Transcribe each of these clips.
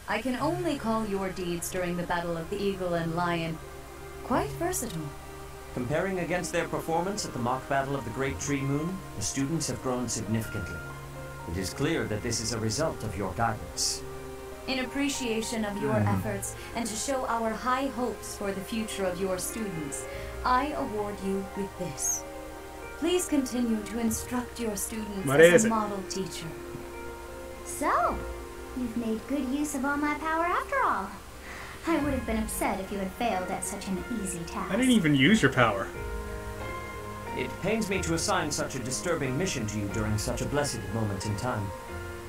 I can only call your deeds during the Battle of the Eagle and Lion quite versatile. Comparing against their performance at the mock battle of the Great Tree Moon, the students have grown significantly. It is clear that this is a result of your guidance. In appreciation of your efforts and to show our high hopes for the future of your students, I award you with this. Please continue to instruct your students as a model teacher. So, you've made good use of all my power after all. I would have been upset if you had failed at such an easy task. I didn't even use your power. It pains me to assign such a disturbing mission to you during such a blessed moment in time.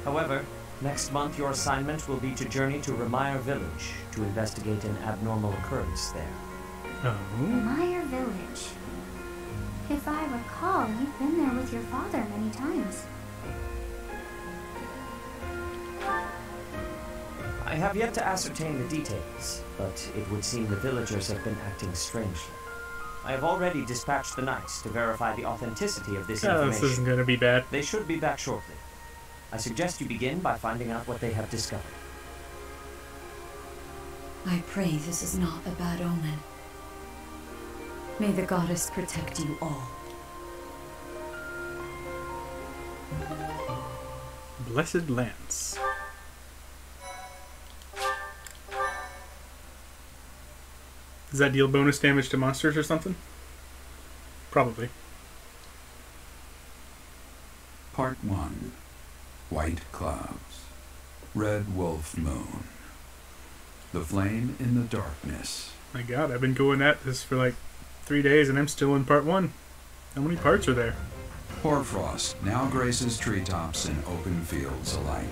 However, next month your assignment will be to journey to Remire Village to investigate an abnormal occurrence there. Oh. Remire Village. If I recall, you've been there with your father many times. I have yet to ascertain the details, but it would seem the villagers have been acting strangely. I have already dispatched the knights to verify the authenticity of this information. This isn't going to be bad. They should be back shortly. I suggest you begin by finding out what they have discovered. I pray this is not a bad omen. May the goddess protect you all. Blessed Lance. Does that deal bonus damage to monsters or something? Probably. Part 1. White Clouds. Red Wolf Moon. The Flame in the Darkness. My god, I've been going at this for like 3 days and I'm still in part 1. How many parts are there? Hoarfrost now graces treetops and open fields alike,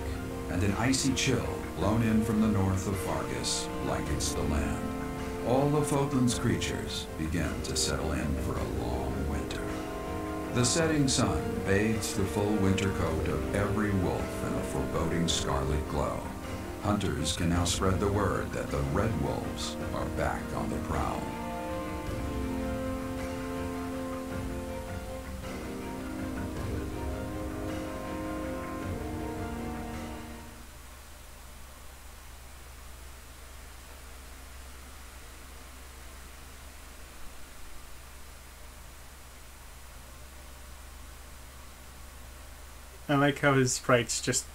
and an icy chill blown in from the north of Fargus blankets the land. All of Fodlan's creatures begin to settle in for a long winter. The setting sun bathes the full winter coat of every wolf in a foreboding scarlet glow. Hunters can now spread the word that the Red Wolves are back on the prowl. I like how his sprite's just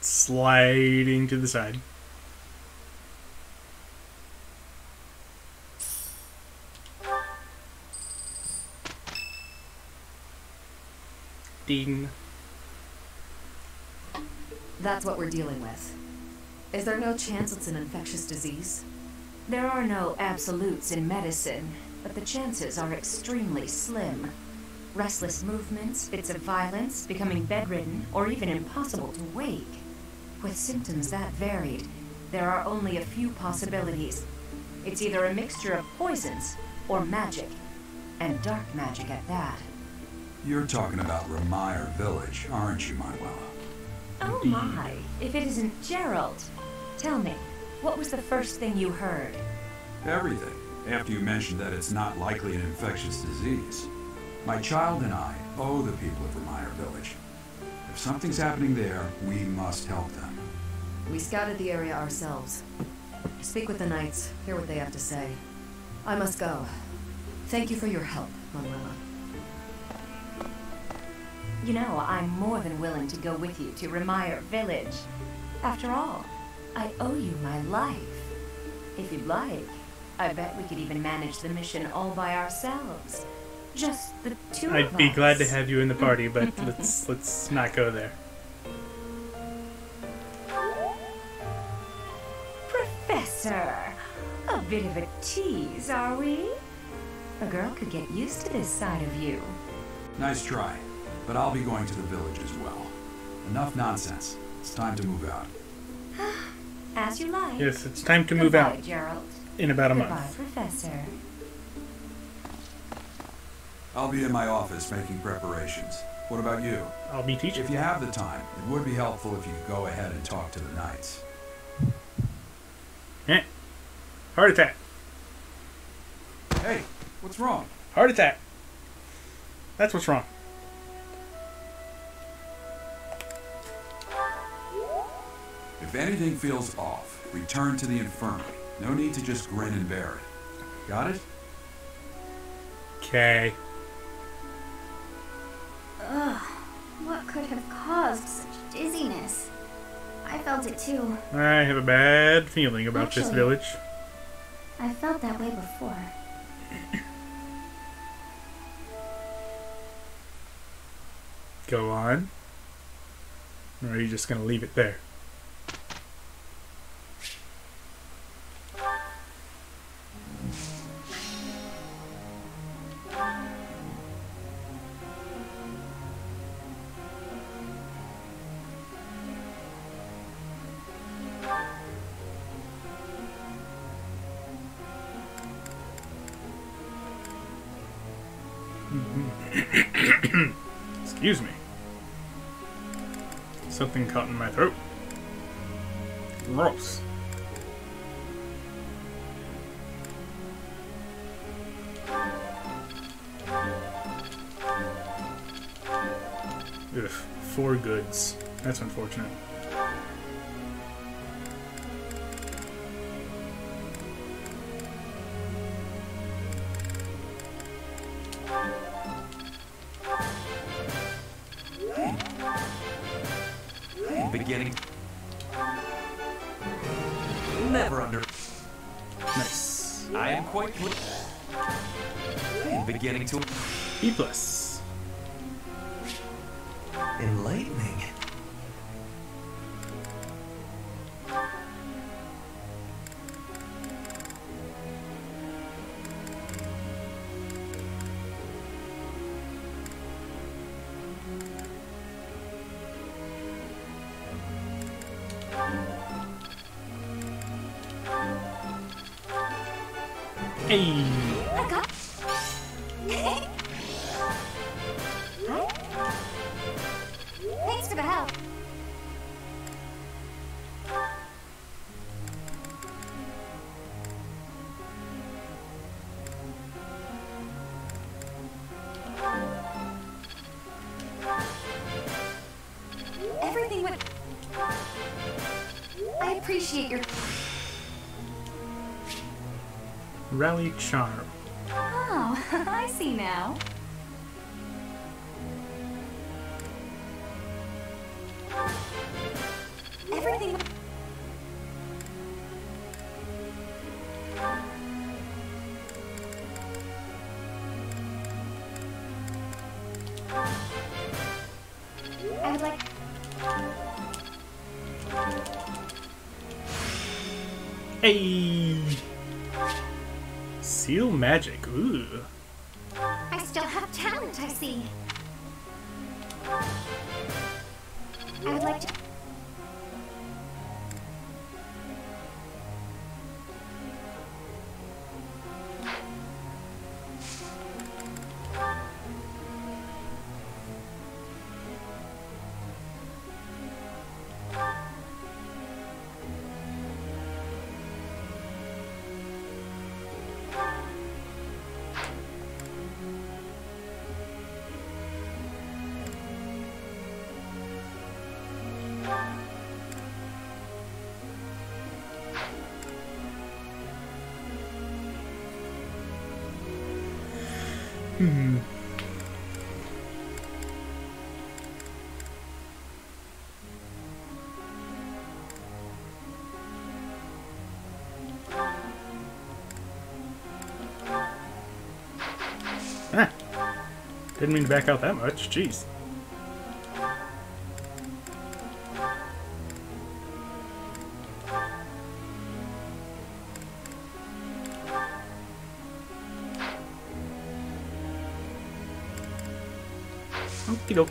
sliding to the side. Ding. That's what we're dealing with. Is there no chance it's an infectious disease? There are no absolutes in medicine, but the chances are extremely slim. Restless movements, fits of violence, becoming bedridden, or even impossible to wake. With symptoms that varied, there are only a few possibilities. It's either a mixture of poisons or magic, and dark magic at that. You're talking about Remire Village, aren't you, Manuela? Oh my, if it isn't Gerald. Tell me, what was the first thing you heard? Everything, after you mentioned that it's not likely an infectious disease. My child and I owe the people of Remire Village. If something's happening there, we must help them. We scouted the area ourselves. Speak with the knights, hear what they have to say. I must go. Thank you for your help, Manuela. You know, I'm more than willing to go with you to Remire Village. After all, I owe you my life. If you'd like, I bet we could even manage the mission all by ourselves. Just the two of us. I'd be glad to have you in the party, but let's not go there. Professor! A bit of a tease, are we? A girl could get used to this side of you. Nice try, but I'll be going to the village as well. Enough nonsense. It's time to move out. As you like. Yes, it's time to move out. Gerald. In about a Goodbye, month. Professor. I'll be in my office making preparations. What about you? I'll be teaching. If you have the time, it would be helpful if you could go ahead and talk to the knights. Eh. Heart attack. Hey, what's wrong? Heart attack. That's what's wrong. If anything feels off, return to the infirmary. No need to just grin and bear it. Got it? Okay. Ugh, what could have caused such dizziness? I felt it too. I have a bad feeling about this Actually, village. I felt that way before. Go on. Or are you just gonna leave it there? Excuse me. Something caught in my throat. Gross. Ugh, 4 goods. That's unfortunate. Beginning. Never under. Nice. I am quite beginning to E plus. enlightening. Hey. I got. Thanks for the help. Everything went. I appreciate your. Rally charm. Oh, I see now. Everything. I would like. Hey. Seal magic. Ooh. I still have talent, I see. I would like to. Hmm. Ah. Didn't mean to back out that much. Jeez. Okie doke.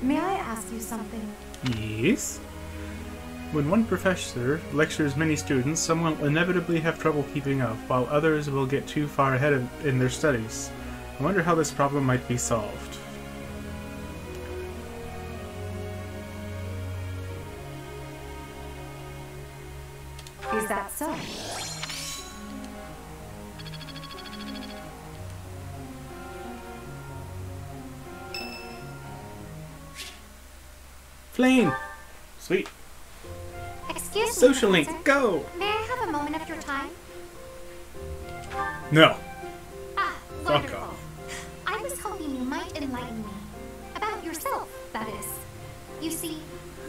May I ask you something? Yes? When one professor lectures many students, some will inevitably have trouble keeping up, while others will get too far ahead in their studies. I wonder how this problem might be solved. Is that so? Flame! Sweet. Excuse me, Social link, Professor. go! May I have a moment of your time? No. Ah, Fuck wonderful. off. I was hoping you might enlighten me. About yourself, that is. You see,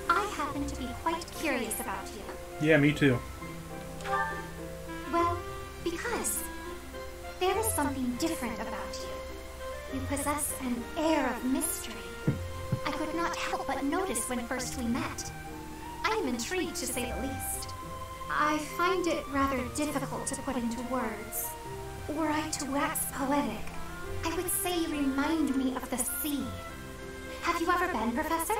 I happen to be quite curious about you. Yeah, me too. Well, because there is something different about you. You possess an air of mystery. I could not help but notice when first we met. I am intrigued, to say the least. I find it rather difficult to put into words. Were I to wax poetic, I would say you remind me of the sea. Have you ever been, Professor?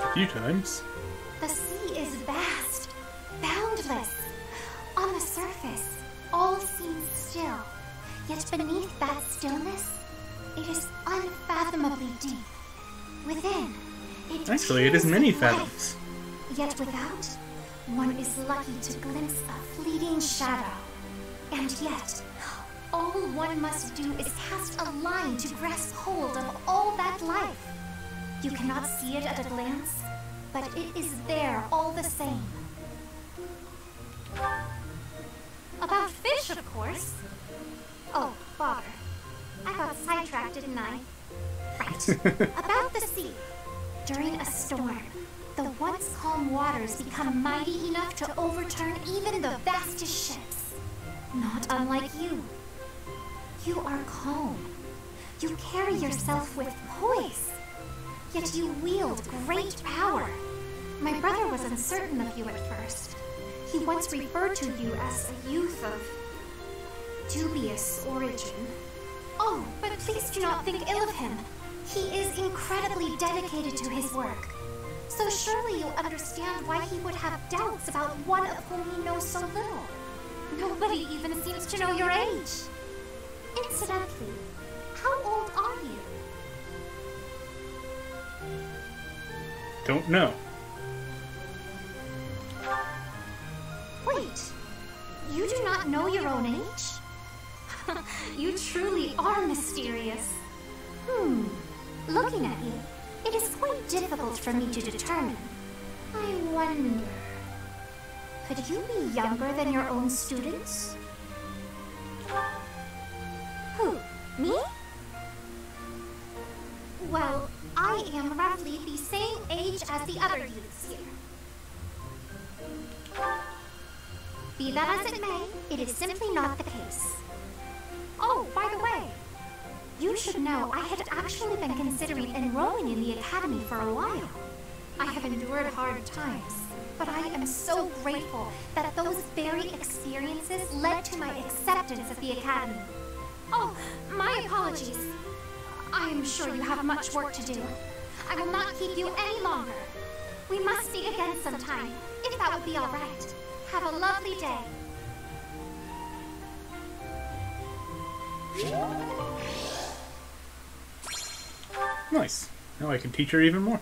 A few times. The sea is vast, boundless. On the surface, all seems still. Yet beneath that stillness, it is unfathomably deep. Within, Actually, it is many teems with life. fathoms. Yet without, one is lucky to glimpse a fleeting shadow. And yet, all one must do is cast a line to grasp hold of all that life. You cannot see it at a glance, but it is there all the same. About fish, of course. Oh, bother. I got sidetracked, didn't I? Right. About the sea. During a storm, the once calm waters become mighty enough to overturn even the vastest ships. Not unlike you. You are calm. You carry yourself with poise. Yet you wield great power. My brother was uncertain of you at first. He once referred to you as a youth of dubious origin. Oh, but please do not think ill of him. He is incredibly dedicated to his work. So surely you'll understand why he would have doubts about one of whom he knows so little. Nobody even seems to know your age. Incidentally, how old are you? Don't know. Wait, you do not know your own age? You truly are mysterious. Looking at you, it is quite difficult for me to determine. I wonder, could you be younger than your own students? Who, me? Well, I am roughly the same age as the other youths here. Be that as it may, it is simply not the case. Oh, by the way, you should know I had actually been considering enrolling in the academy for a while. I have endured hard times, but I am so grateful that those very experiences led to my acceptance at the academy. Oh, my apologies. I am sure you have much work to do. I will not keep you any longer. We must speak again sometime, if that would be all right. Have a lovely day. Nice. Now I can teach her even more.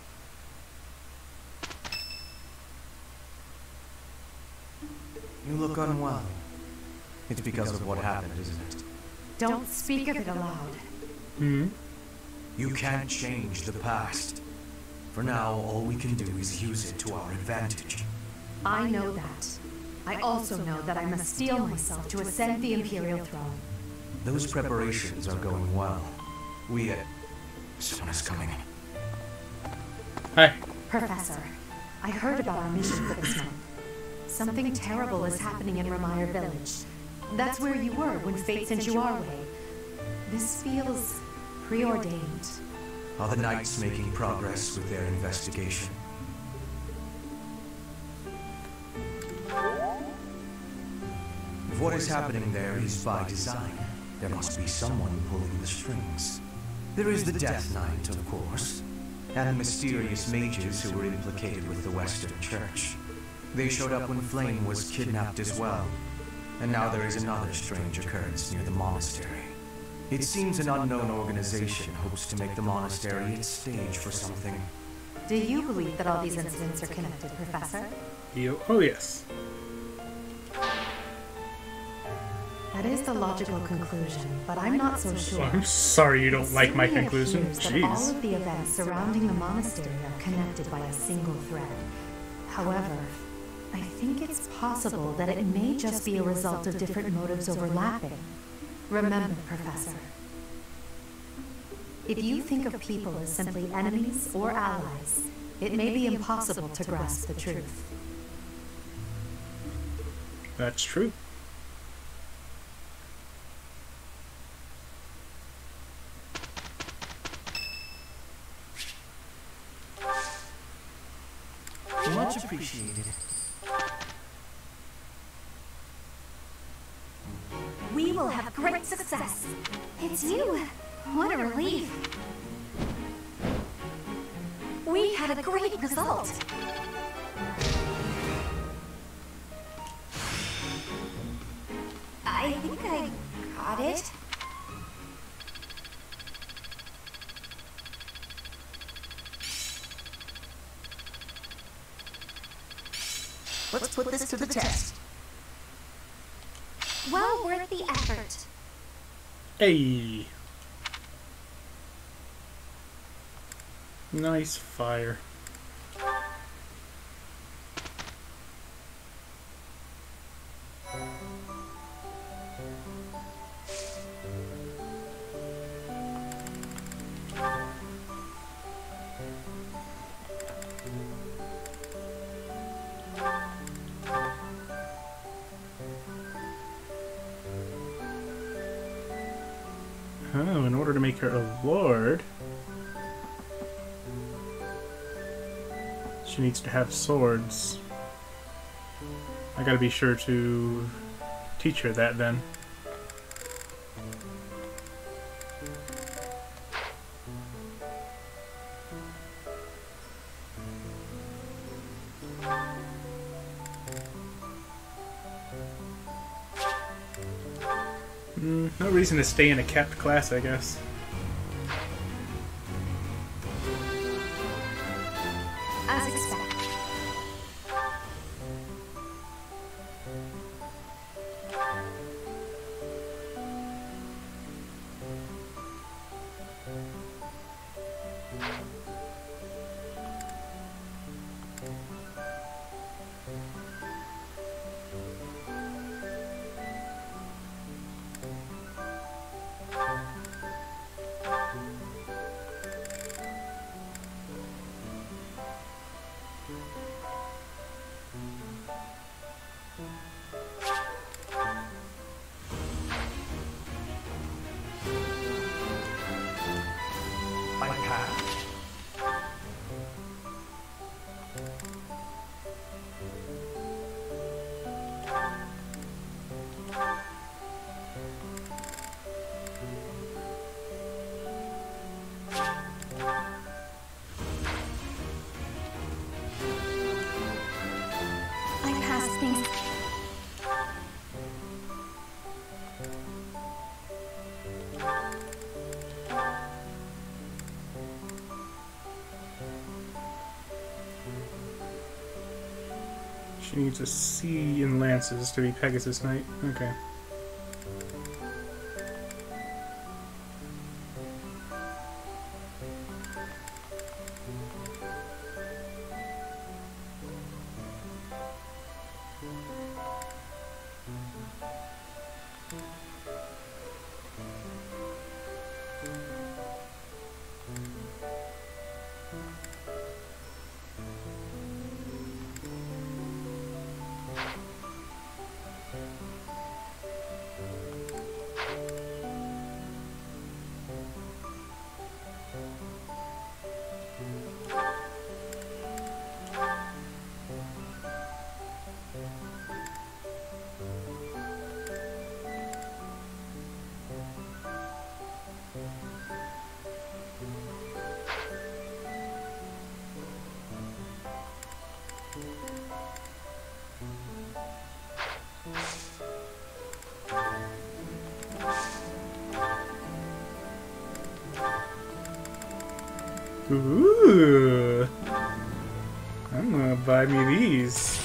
You look unwell. It's because of what happened, isn't it? Don't speak of it aloud. You can't change the past. For now, all we can do is use it to our advantage. I know that. I also know that I must steel myself to ascend the Imperial throne. Those preparations are going well. Someone is coming. Hi. Professor, I heard about our mission for this month. Something terrible is happening in Ramire Village. That's where you were when fate sent you our way. This feels preordained. Are the Knights making progress with their investigation? If what is happening there is by design, there must be someone pulling the strings. There is the Death Knight, of course, and mysterious mages who were implicated with the Western Church. They showed up when Flame was kidnapped as well, and now there is another strange occurrence near the monastery. It seems an unknown organization hopes to make the monastery its stage for something. Do you believe that all these incidents are connected, Professor? Oh, yes. That That is the logical conclusion, but I'm not so sure. I'm sorry you don't like my It certainly conclusion. appears that all Jeez. of the events surrounding the monastery are connected by a single thread. However, I think it's possible that it may just be a result of different motives overlapping. Remember, Professor, if you think of people as simply enemies or allies, it may be impossible to grasp the truth. That's true. Much appreciated. We will have great success. It's you. What a relief. We had a great result. I think I got it. Let's put this to the test. Well worth the effort. Hey. Nice fire. Oh, in order to make her a lord, she needs to have swords. I gotta be sure to teach her that then. No reason to stay in a capped class, I guess. As expected. I passed. I passed things. She needs a C in Lances to be Pegasus Knight. Okay. Ooh. I'm gonna buy me these.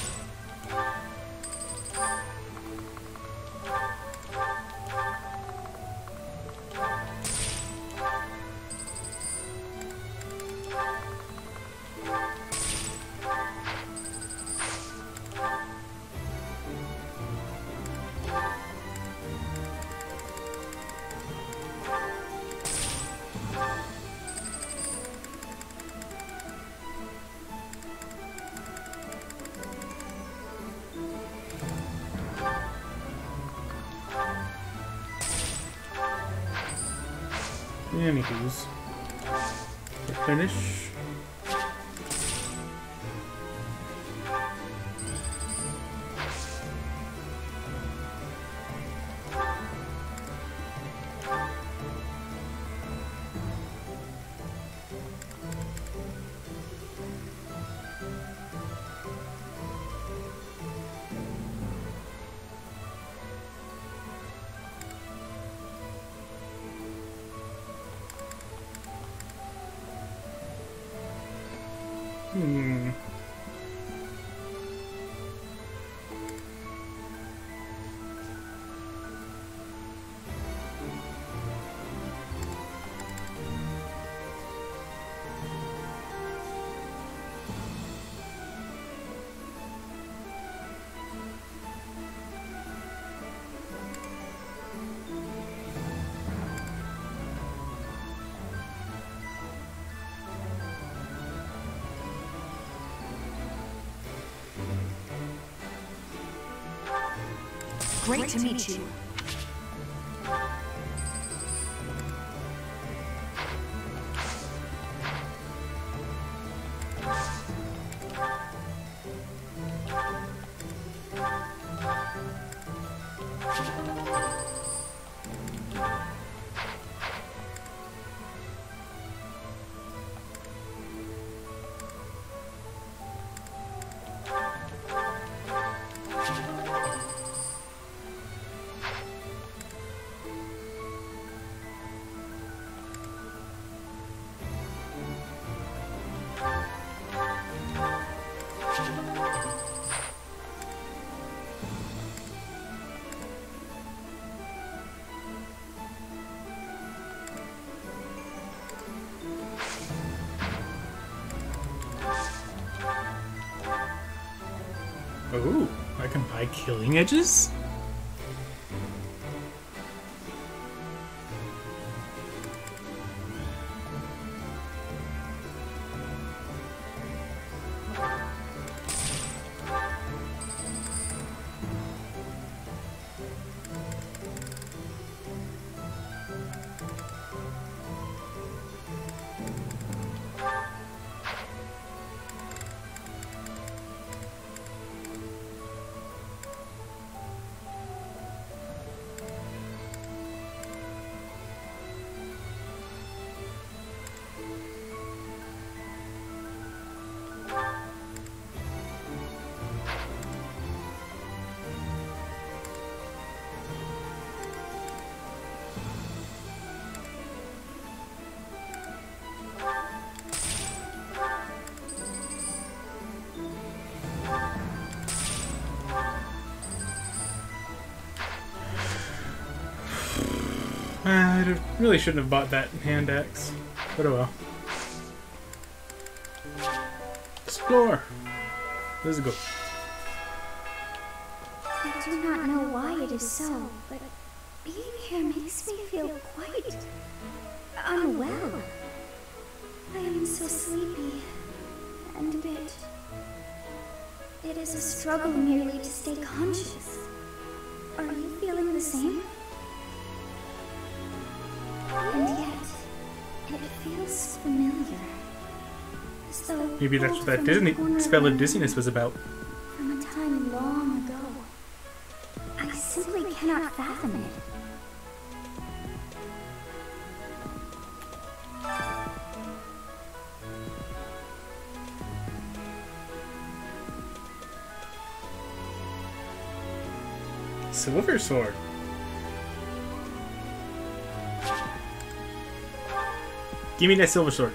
Anywho's. Finish. Great to meet you. Oh, I can buy killing edges? I really shouldn't have bought that hand axe, but oh well. Explore! Let's go. I do not know why it is so, but being here makes me feel quite unwell. I am so sleepy and a bit. It is a struggle merely to stay conscious. Are you feeling the same? And yet, it feels familiar. As though Maybe that's what that pulled from Disney the corner spell of my dizziness was about. From a time long ago. I simply cannot fathom it. Silver sword. Give me that silver sword.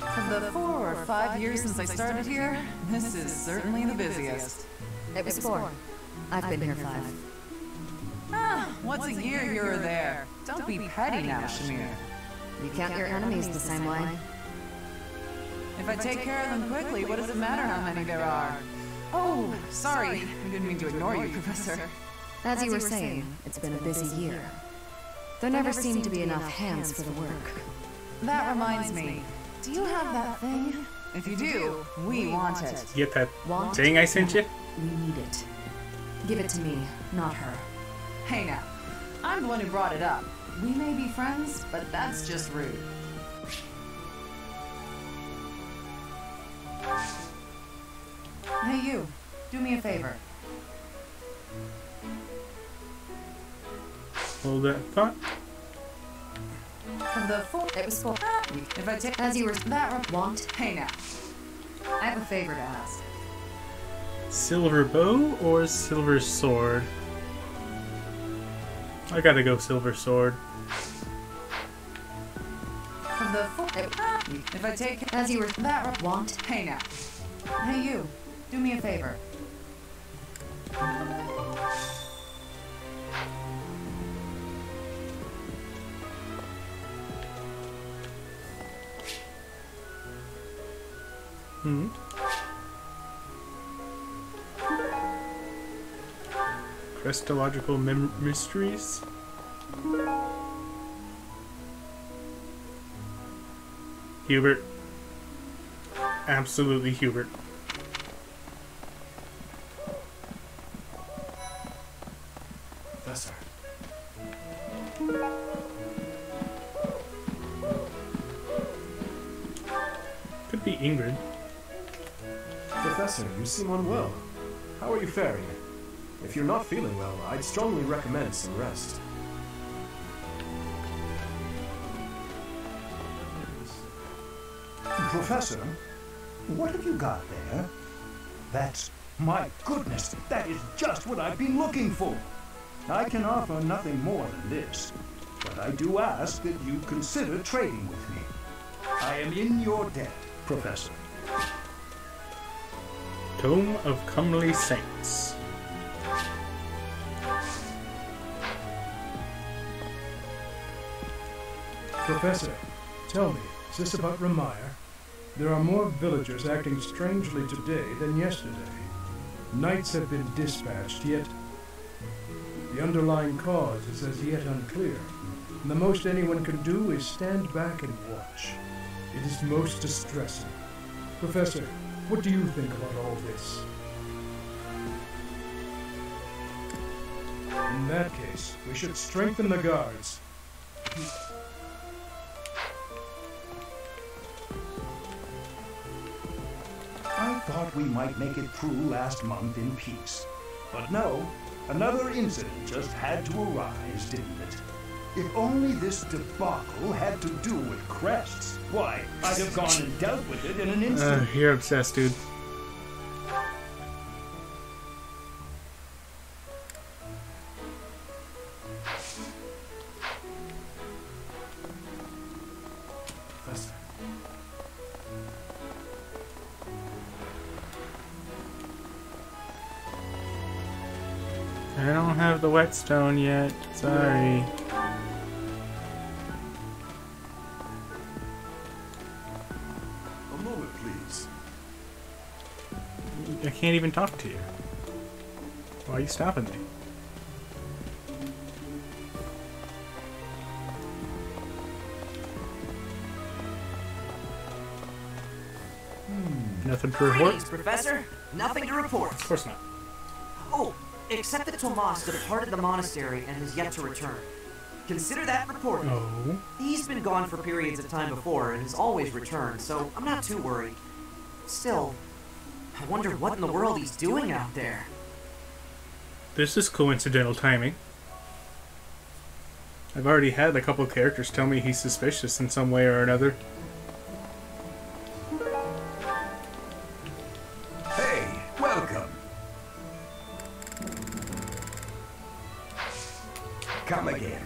Of the 4 or 5 years since I started here, this is certainly the busiest. It was 4. I've been here 5. Ah, what's a year here or there? Don't be petty now, Shamir. You count your enemies the same way. If I take care of them quickly, what does it matter how many there are? Oh, sorry. I didn't mean to ignore you, Professor. As you were saying, it's been a busy year. There never seemed to be enough hands for the work. That reminds me. Do you have that thing? If you do, we want it. You get that Want? thing I sent you? We need it. Give it to me, not her. Hey now, I'm the one who brought it up. We may be friends, but that's just rude. Hey you, do me a favor. Hold that thought. It was full. If I take As you were that want, hey now, I have a favor to ask. Silver bow or silver sword? I gotta go silver sword. If I take as you were that want, hey now, hey you, do me a favor. Christological mysteries? Hubert. Absolutely Hubert. Professor. Could be Ingrid. Professor, you seem unwell. How are you faring? If you're not feeling well, I'd strongly recommend some rest. Professor, what have you got there? That's... my goodness, that is just what I've been looking for. I can offer nothing more than this, but I do ask that you consider trading with me. I am in your debt, Professor. Tome of Comely Saints. Professor, tell me, is this about Ramire? There are more villagers acting strangely today than yesterday. Knights have been dispatched, yet the underlying cause is as yet unclear. And the most anyone can do is stand back and watch. It is most distressing. Professor, what do you think about all this? In that case, we should strengthen the guards. I thought we might make it through last month in peace. But no, another incident just had to arise, didn't it? If only this debacle had to do with crests, why, I'd have gone and dealt with it in an instant. You're obsessed, dude. Professor. I don't have the whetstone yet. Sorry. A moment, please. I can't even talk to you. Why are you stopping me? Nothing to report? Greetings, Professor. Nothing to report. Of course not. Oh, except that Tomas departed the monastery and has yet to return. Consider that reported. Oh. He's been gone for periods of time before and has always returned, so I'm not too worried. Still, I wonder what in the world he's doing out there. This is coincidental timing. I've already had a couple characters tell me he's suspicious in some way or another. Hey, welcome. Come again.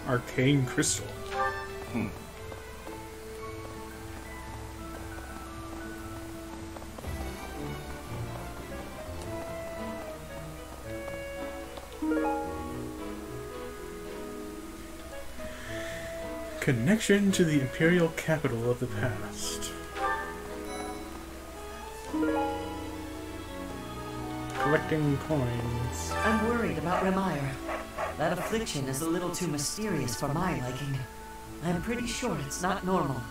Arcane crystal. Connection to the imperial capital of the past. Collecting coins. I'm worried about Ramire. That affliction is a little too mysterious for my liking. I'm pretty sure it's not normal.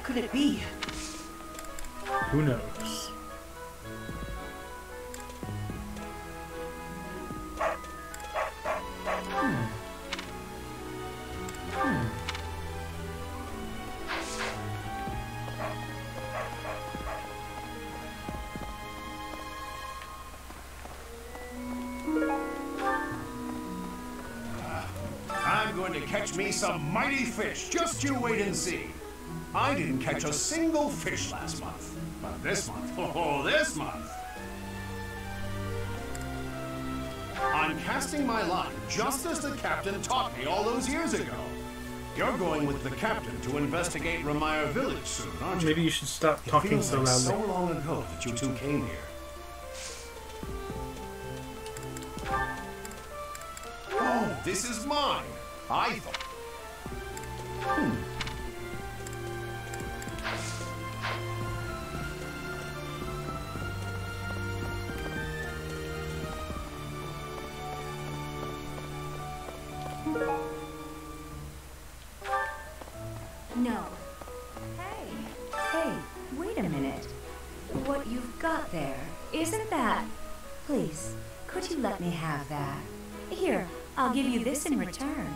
What could it be? Who knows? I'm going to catch me some mighty fish. Just you wait and see. I didn't catch a single fish last month. But this month, oh, this month, I'm casting my line just as the captain taught me all those years ago. You're going with the captain to investigate Remire Village soon, aren't you? Maybe you should stop talking so loudly. So long ago that you two came here. Oh, this is mine. I thought. No. Hey, wait a minute. What you've got there, isn't that... Please, could you let me have that? Here, I'll give you this in return.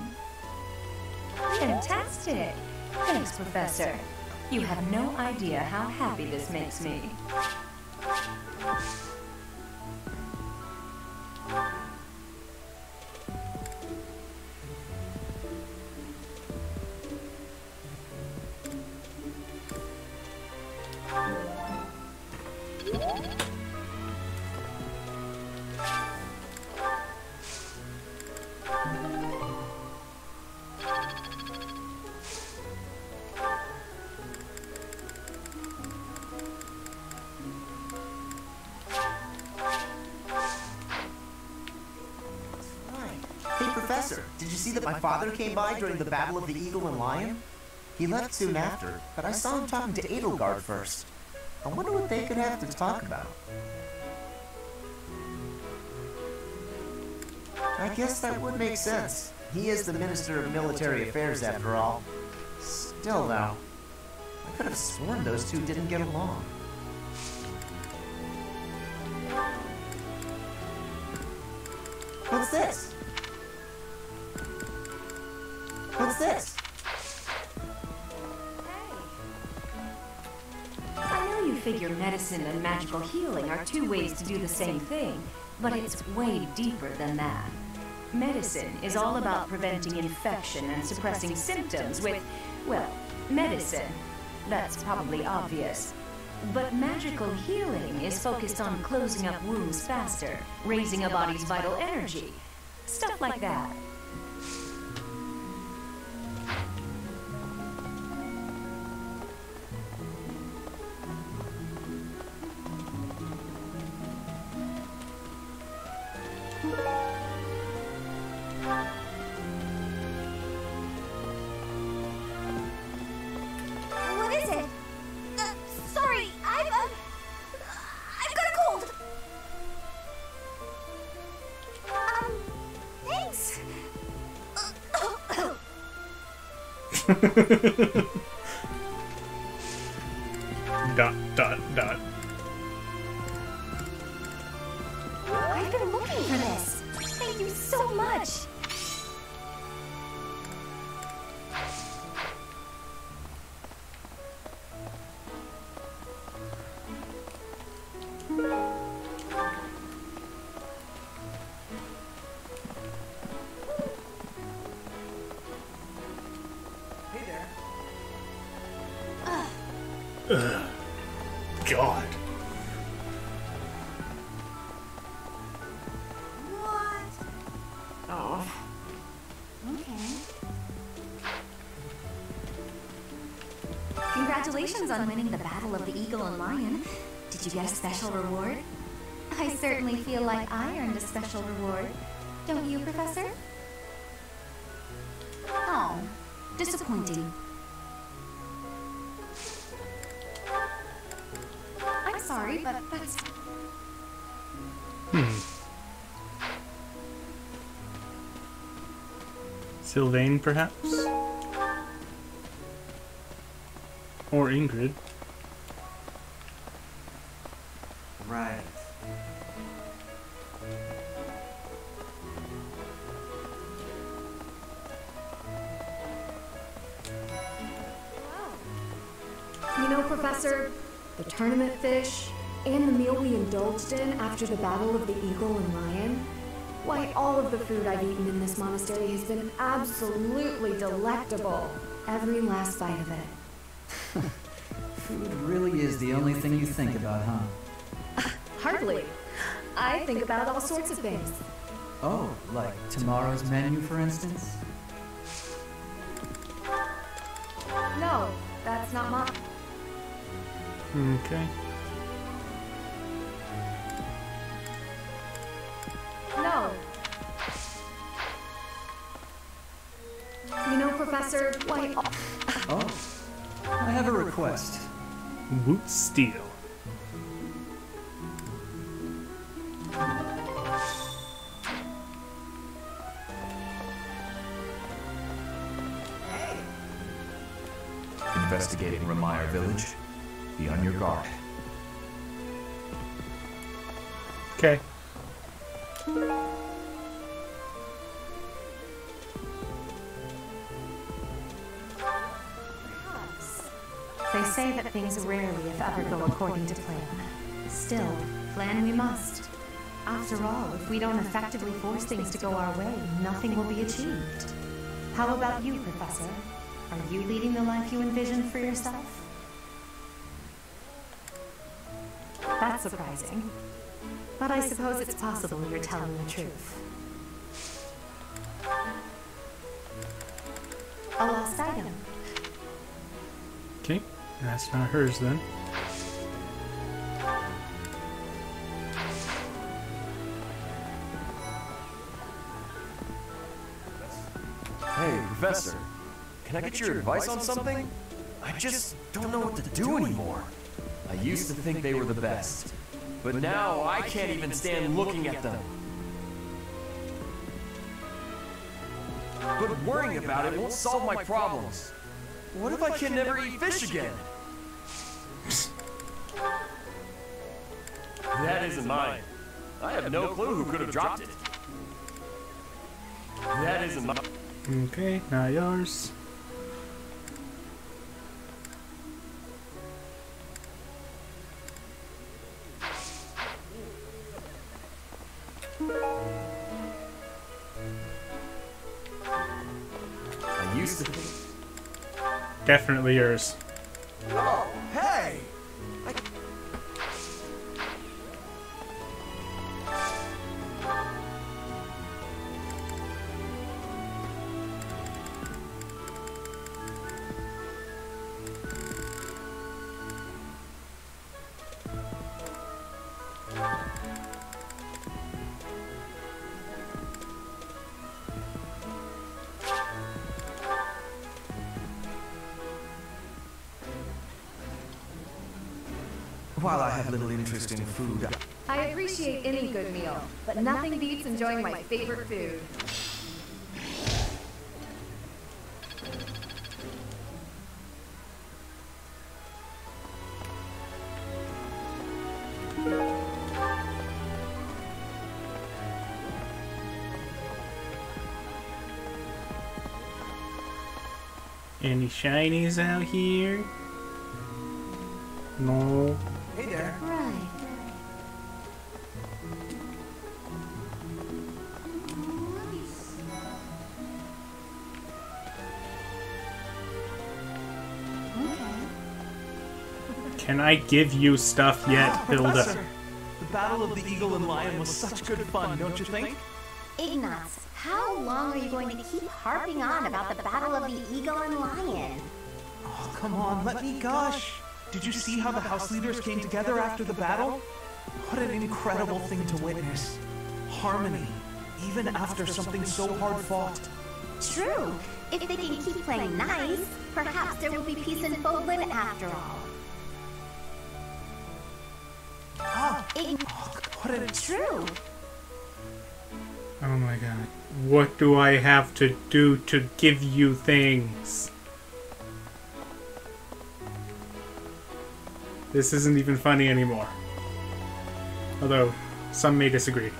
Fantastic! Thanks, Professor. You have no idea how happy this makes me. Did you see that my father came by during the Battle of the Eagle and Lion? He left soon after, but I saw him talking to Edelgard first. I wonder what they could have to talk about. I guess that would make sense. He is the Minister of Military Affairs after all. Still though, I could have sworn those two didn't get along. What's this? What's this? I know you figure medicine and magical healing are two ways to do the same thing, but it's way deeper than that. Medicine is all about preventing infection and suppressing symptoms with, well, medicine. That's probably obvious. But magical healing is focused on closing up wounds faster, raising a body's vital energy. Stuff like that. What is it? Sorry, I've got a cold. Thanks. Dot. I've been looking for this. Thank you so much. God. What? Oh. Okay. Congratulations on winning the Battle of the Eagle and Lion. Did you get a special reward? I certainly feel like I earned a special reward. Don't you, Professor? Oh, disappointing. I'm sorry, but that's... Sylvain, perhaps? Or Ingrid. Right. You know, Professor, the tournament fish and the meal we indulged in after the Battle of the Eagle and Lion, why, all of the food I've eaten in this monastery has been absolutely delectable. Every last bite of it. Food really is the only thing you think about, huh? Hardly. I think about all sorts of things. Oh, like tomorrow's menu, for instance? No, that's not mine. Okay. No. You know, Professor, why... Oh, I have a request. Woot Steel. Investigating Remire Village. Be on your guard. Okay. They say that things rarely, if ever, go according to plan. Still, plan we must. After all, if we don't effectively force things to go our way, nothing will be achieved. How about you, Professor? Are you leading the life you envisioned for yourself? That's surprising. But I suppose it's possible you're telling the truth. A lost item. Okay, that's not hers then. Hey, Professor. Can I get your advice on something? I just don't know what to do anymore. I used to think they were the best, but now I can't even stand looking at them. But worrying about it won't solve my problems. What if I can never eat fish again? That isn't mine. I have no clue who could have dropped it. That isn't mine. Okay, not yours. I used to. Definitely yours. Oh, hey! While I have little interest in food, I appreciate any good meal, but nothing beats enjoying my favorite food. Any shinies out here? No. Hey there. Right. Can I give you stuff yet, Hilda? Professor, the Battle of the Eagle and Lion was such good fun, don't you think? Ignatz, how long are you going to keep harping on about the Battle of the Eagle and Lion? Oh, come on, let me gush. Did you see how the house leaders came together after the battle? What an incredible thing to witness. Harmony, even after something so hard fought. True. If they can keep playing nice, perhaps there will be peace in Fogland after all. What an... True. Oh my god. What do I have to do to give you things? This isn't even funny anymore. Although, some may disagree.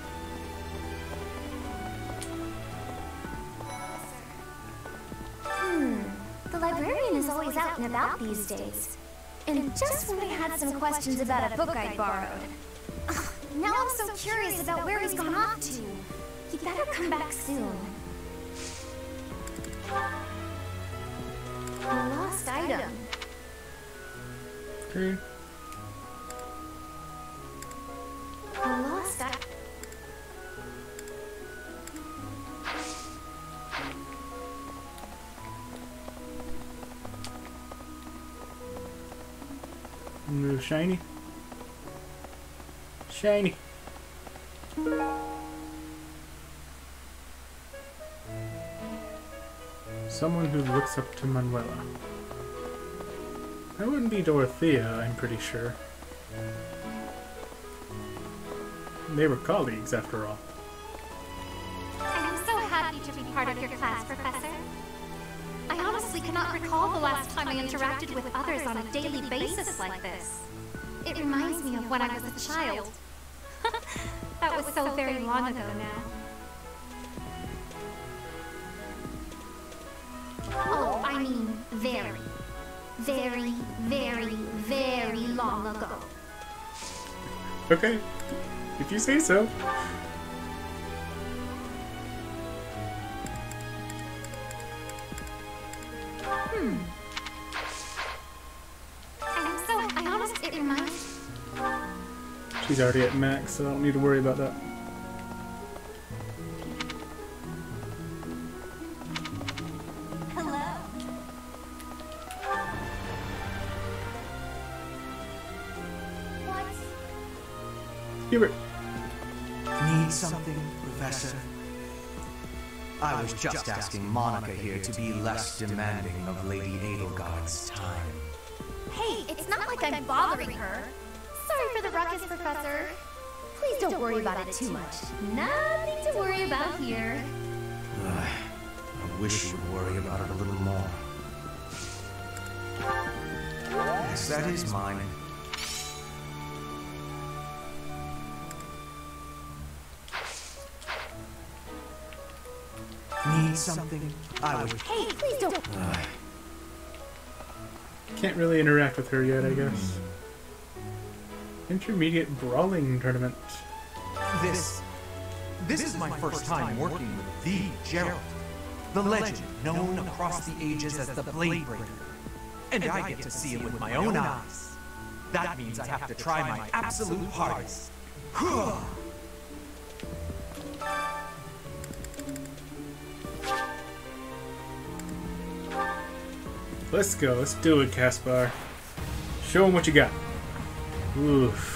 The librarian is always out and about these days. And just when I had some questions about a book I borrowed. Ugh, now I'm so curious about where he's gone off to. He better come back soon. A lost item. Okay. A lost item. Move shiny. Shiny. Someone who looks up to Manuela. That wouldn't be Dorothea, I'm pretty sure. They were colleagues, after all. I am so happy to be part of your class, Professor. I honestly cannot recall the last time I interacted with others on a daily basis like this. It reminds me of when I was a child. That was so very long ago now. Oh, I mean very, very, very, very long ago. Okay, if you say so. I honestly, it reminds. She's already at max, so I don't need to worry about that. Hello. What? Hubert. Need something, Professor? I was just asking Monica here to be less demanding of Lady Edelgard's time. Hey, it's not like I'm bothering her. Sorry for the ruckus, Professor. Please don't worry about it too much. Nothing to worry about here. I wish you would worry about it a little more. Yes, that is mine. Need something? I was. Hey, please don't. Can't really interact with her yet, I guess. Intermediate brawling tournament. This is my first time working with the Gerald, the legend known across the ages as the Blade Breaker. And I get to see him with my own eyes. That means I have to try my absolute hardest. Let's go. Let's do it, Caspar. Show him what you got. Oof.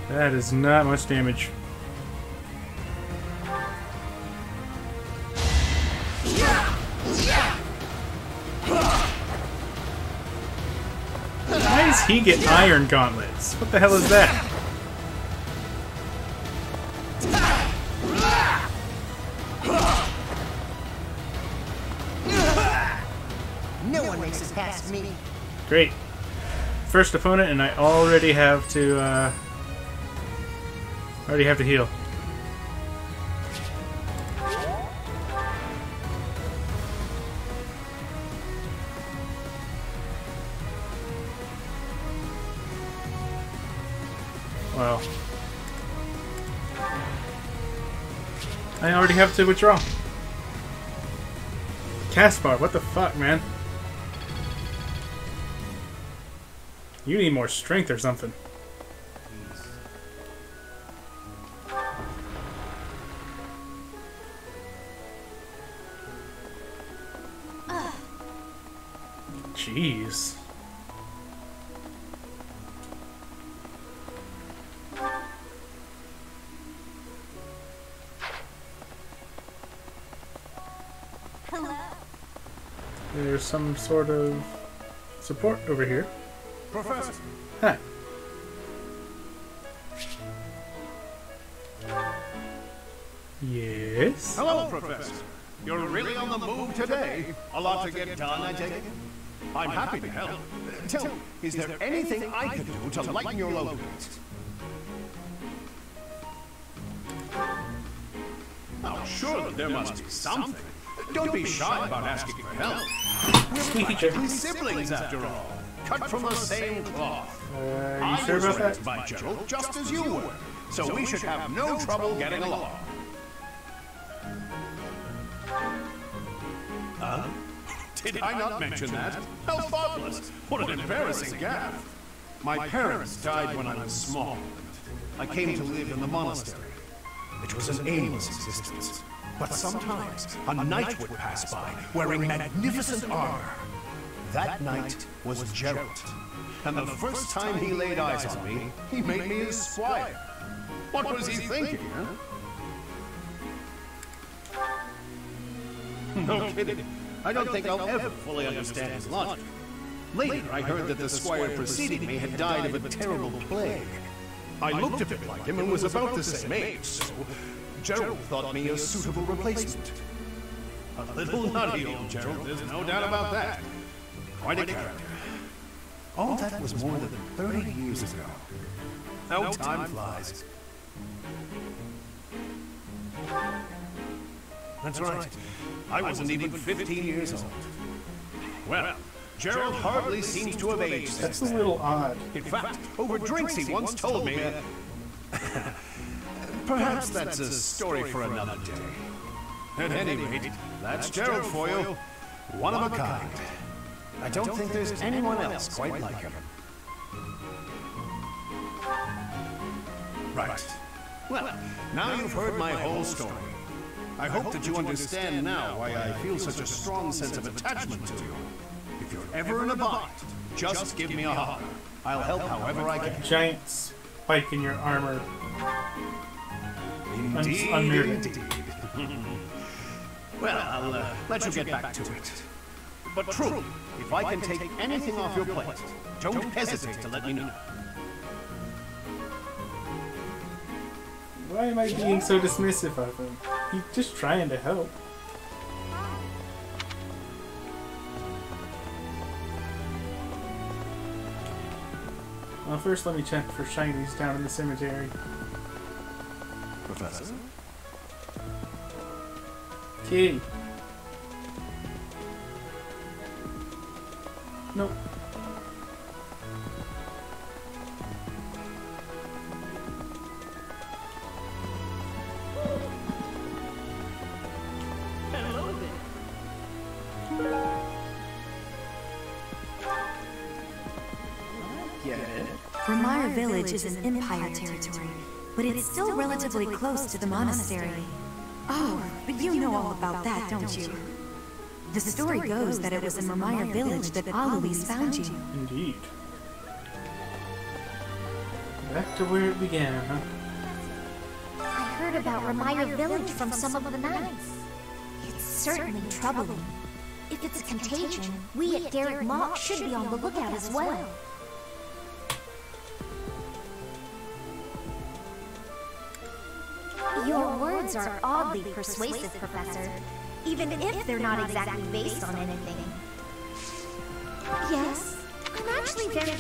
That is not much damage. Why does he get iron gauntlets? What the hell is that? No one makes it past me. Great. First opponent, and I already have to heal. Well, I already have to withdraw. Caspar, what the fuck, man? You need more strength or something. Jeez. Hello. There's some sort of support over here. Professor. Hi. Yes? Hello, Professor. You're really on the move today. A lot to get done, I take it? I'm happy to help. Tell me, is there anything I can do to lighten your load? Oh, surely there must be something. Don't be shy about asking for help. We're practically siblings, after all. Cut from the same cloth. You sure about that? By Gerald, just as you were. So we should have no trouble getting along. Did I not mention that? How thoughtless! What an embarrassing gaffe! My parents died when I was small. I came to live in the monastery. It was an aimless existence. But sometimes a knight would pass by, wearing magnificent armor. That knight was Gerald. And the first time he laid eyes on me, he made me his squire. What was he thinking, huh? No kidding. I don't think I'll ever fully understand his logic. Later, I heard that the squire preceding me had died of a terrible plague. I looked a bit like him and was about the same age, so Gerald thought me a suitable replacement. A little nutty old Gerald, there's no doubt about that. Quite a character. All that was more than 30 years ago. How time flies. That's right. I wasn't even 15 years old. Well, Gerald hardly seems to have aged since That's a little odd. In fact, over drinks he once told me perhaps that's a story for another day. At any rate, that's Gerald for you. One of a kind. I don't think there's anyone else quite like him. Right. Well, now you've heard my whole story. I hope that you understand now why I feel such a strong sense of attachment to you. If you're ever in a bind, just give me a holler. I'll help however I can. Giant spike in your armor. Indeed, Unnerving. Well, I'll let you get back to it. But truly, if I can take anything off your plate, don't hesitate to let me know. Why am I being so dismissive of him? He's just trying to help. Well, first let me check for shinies down in the cemetery. Professor? Key. Nope. Hello there. Get it? Ramire Village is in Empire territory, but it's still relatively close to the monastery. Oh, but you know all about that, don't you? The story goes that it was in Ramire Village that Alois found you. Indeed. Back to where it began, huh? I heard about Ramire Village from some of the knights. It's certainly troubling. If it's a contagion, we at Derek Mock should be on the lookout as well. Your words are oddly persuasive, Professor, even if they're not exactly based on anything. Yes, I'm actually very...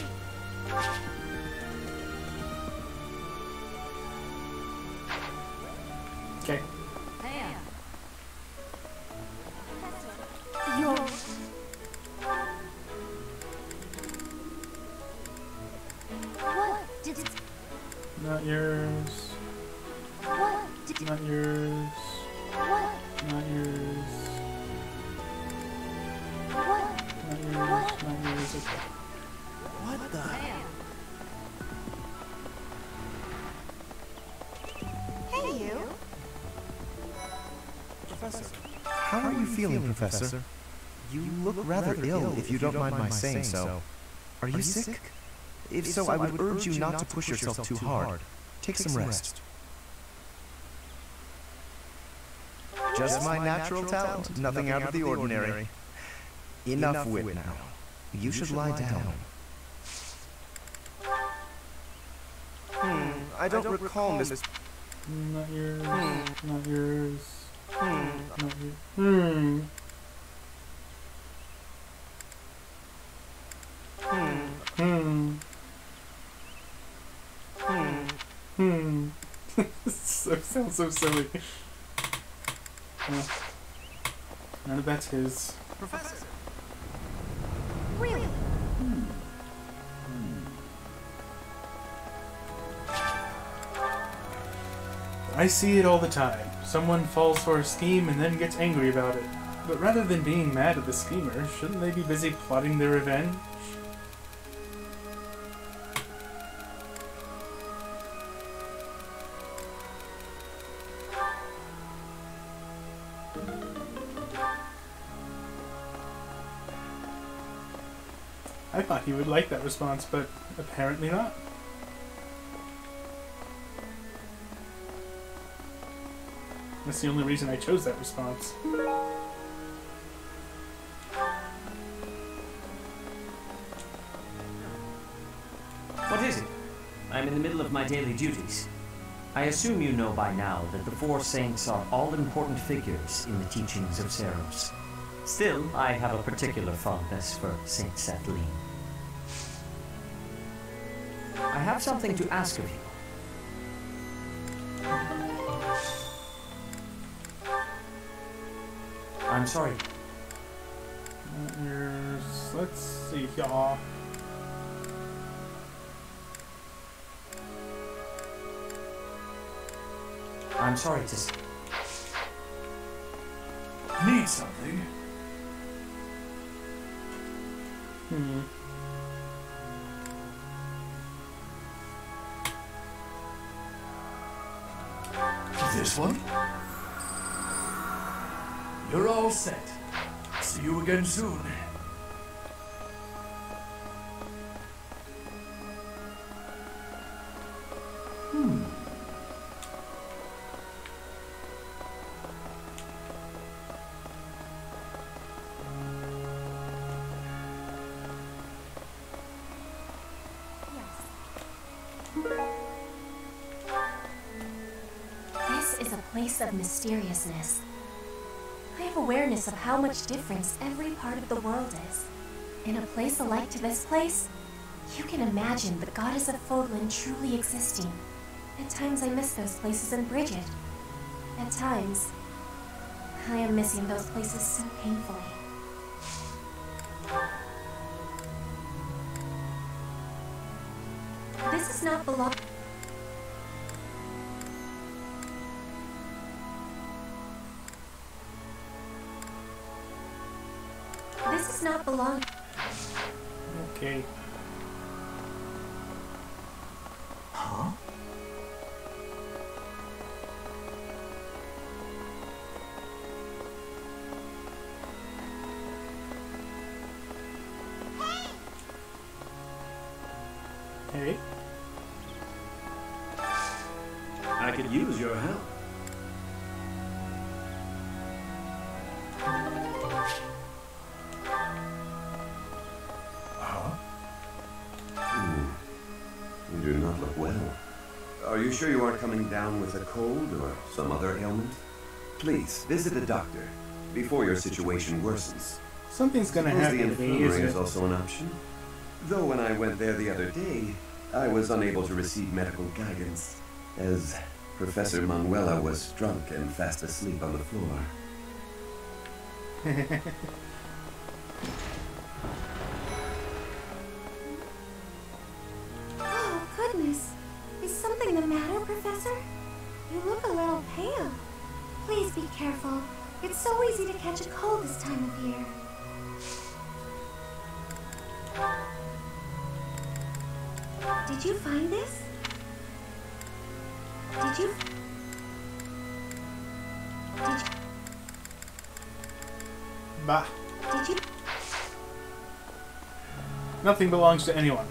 Okay. Your... What did... Not yours. What did... Not yours. What? Not yours. What? Not yours. Not yours. Okay. What the? Hey, you. Professor. How are you feeling, Professor? You look rather ill, if you don't mind my saying so. Are you sick? If so, I would urge you not to push yourself too hard. Take some rest. Just my natural talent, nothing out of the ordinary. Enough wit now. You should lie down. I don't recall, Miss... Not yours. Not yours. Not yours. Sounds so silly. Well, none of that's his. Professor. Really? I see it all the time. Someone falls for a scheme and then gets angry about it. But rather than being mad at the schemer, shouldn't they be busy plotting their revenge? I thought he would like that response, but apparently not. That's the only reason I chose that response. What is it? I'm in the middle of my daily duties. I assume you know by now that the four saints are all-important figures in the teachings of Seros. Still, I have a particular fondness for Saint Setline. I have something to ask of you. I'm sorry. Let's see, y'all. I'm sorry to say. Need something? This one? You're all set. See you again soon. This is a place of mysteriousness. I have awareness of how much difference every part of the world is. In a place alike to this place, you can imagine the goddess of Fodlan truly existing. At times I miss those places in Bridget. At times, I am missing those places so painfully. This does not belong. This does not belong. Okay. Huh? Hey. I could use your help. You do not look well. Are you sure you aren't coming down with a cold or some other ailment? Please, visit a doctor before your situation worsens. Something's gonna happen the to me, infirmary isn't is it? also an option. Though when I went there the other day, I was unable to receive medical guidance, as Professor Manuela was drunk and fast asleep on the floor. Oh, goodness. Is something the matter, Professor? You look a little pale. Please be careful. It's so easy to catch a cold this time of year. Did you find this? Did you... Bah. Did you... Nothing belongs to anyone.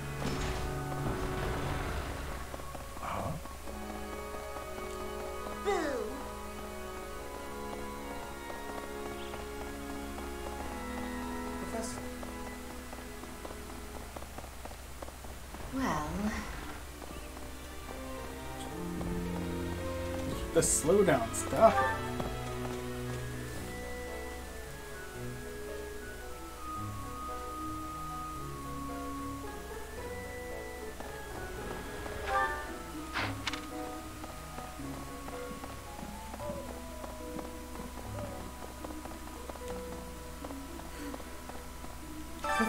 Boo! Professor. Well, The slowdown, stop it.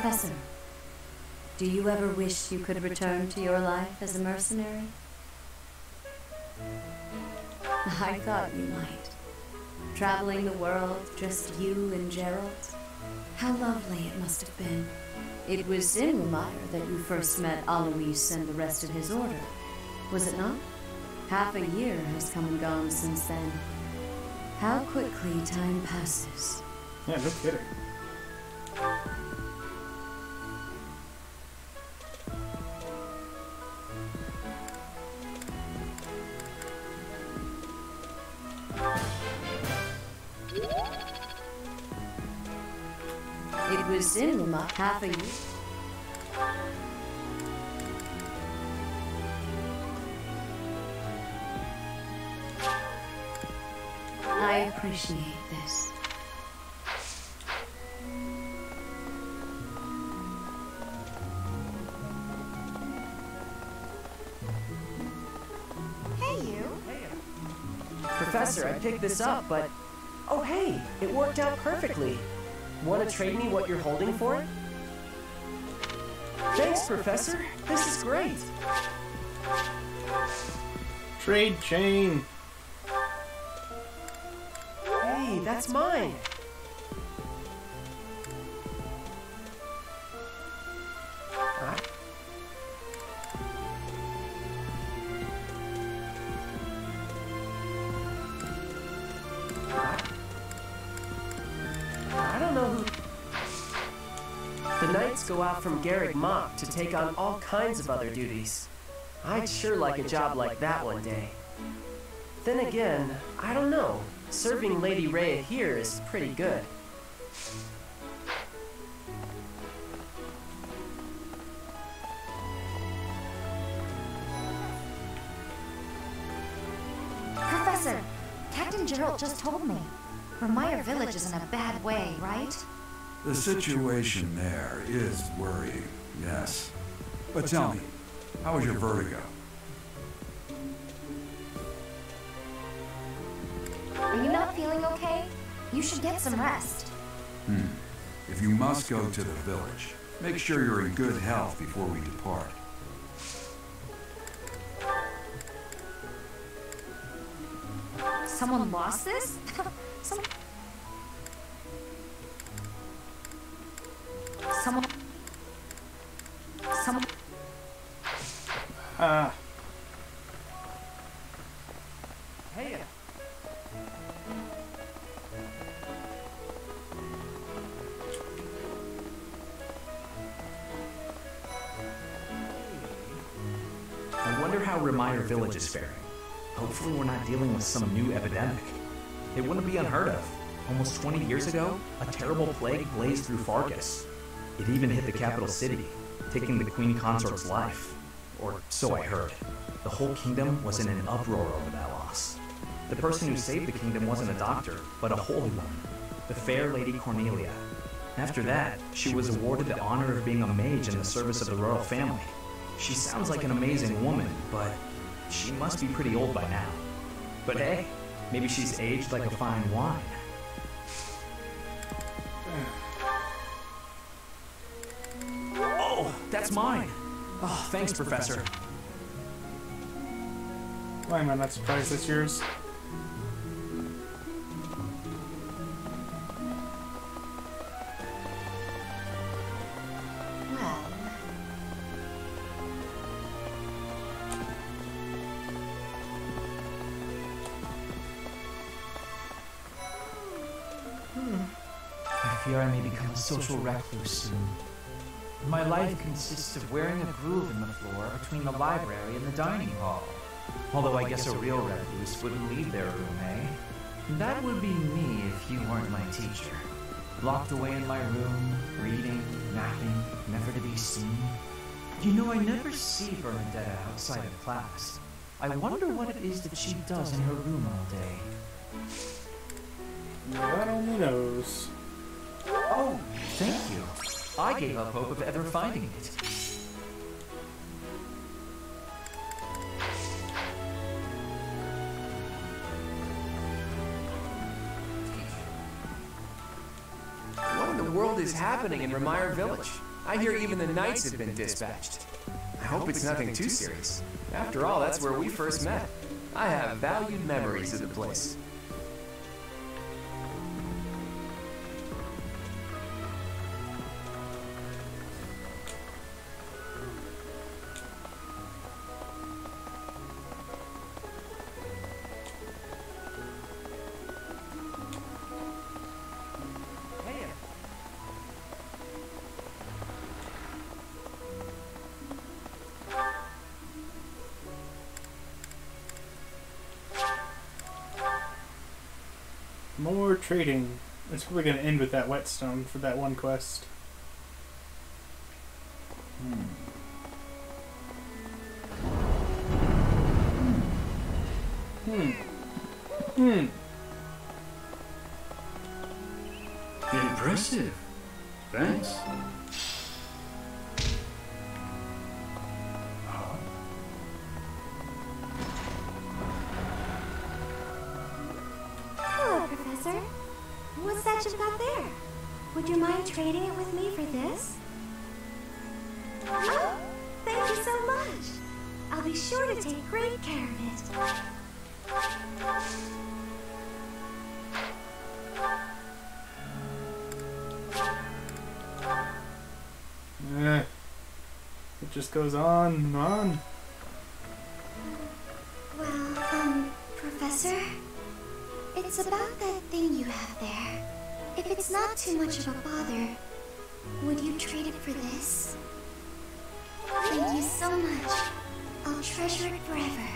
Professor, do you ever wish you could return to your life as a mercenary? I thought you might. Traveling the world, just you and Gerald. How lovely it must have been. It was in Remire that you first met Alois and the rest of his order, was it not? Half a year has come and gone since then. How quickly time passes. Yeah, no kidding. It was in Remire half a year. I appreciate this. Hey, you. Professor, I picked this up, but... Oh, hey, it worked out perfectly. Want to trade me what you're holding for it? Thanks, Professor. This is great. Trade chain. Hey, that's mine. I don't know who... The knights go out from Garrick Mach to take on all kinds of other duties. I'd sure like a job like that one day. Then again, I don't know. Serving Lady Rhea here is pretty good. Professor, Captain Gerald just told me. Remire Village is in a bad way, right? The situation there is worrying, yes. But tell me, how was your vertigo? Are you not feeling okay? You should get some rest. If you must go to the village, make sure you're in good health before we depart. Someone lost this? Someone... Hey. I wonder how Remire Village is faring. Hopefully we're not dealing with some new epidemic. It wouldn't be unheard of. Almost 20 years ago, a terrible plague blazed through Fargus. It even hit the capital city, taking the Queen Consort's life. Or so I heard. The whole kingdom was in an uproar over that loss. The person who saved the kingdom wasn't a doctor, but a holy woman, the fair Lady Cornelia. After that, she was awarded the honor of being a mage in the service of the royal family. She sounds like an amazing woman, but she must be pretty old by now. But hey, maybe she's aged like a fine wine. Oh, that's mine. Oh, thanks, Professor. Why am I not surprised it's yours? Well... I fear I may become a social recluse soon. My life consists of wearing a groove in the floor between the library and the dining hall. Although I guess a real recluse wouldn't leave their room, eh? That would be me if you weren't my teacher. Locked away in my room, reading, napping, never to be seen. You know, I never see Bernadetta outside of class. I wonder what it is that she does in her room all day. God only knows. Oh, thank you. I gave up hope of ever finding it. What in the world is happening in Remire Village? I hear even the knights have been dispatched. I hope it's nothing too serious. After all, that's where we first met. I have valued memories of the place. More trading. It's probably going to end with that whetstone for that one quest. Impressive. Thanks. Hello, Professor. What's that you've got there? Would you mind trading it with me for this? Oh, thank you so much. I'll be sure to take great care of it. It just goes on and on. Well, Professor, it's about that thing you have there. If it's not too much of a bother, would you trade it for this? Thank you so much. I'll treasure it forever.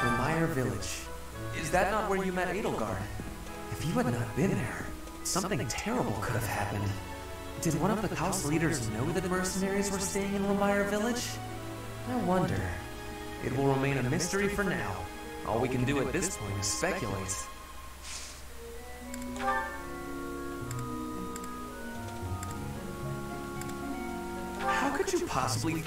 Remire Village. Is that not where you met Edelgard? If you had not been there, something terrible could have happened. Did one of the house leaders know that mercenaries were staying in Remire Village? I wonder. It will remain a mystery for now. All we can do at this point is speculate. How could you possibly...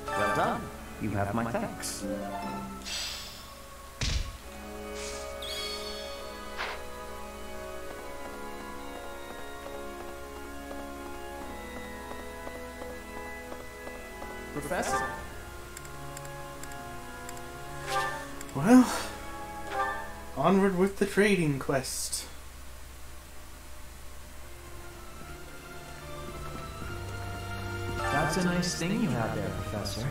Well done. You have my thanks. Professor. Well, onward with the trading quest. That's a nice thing you have there, Professor.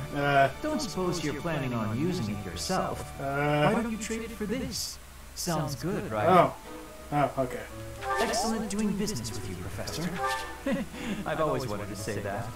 Don't suppose you're planning on using it yourself. Why don't you trade it for this? Sounds good, right? Oh, okay. Excellent doing business with you, Professor. I've always wanted to say that.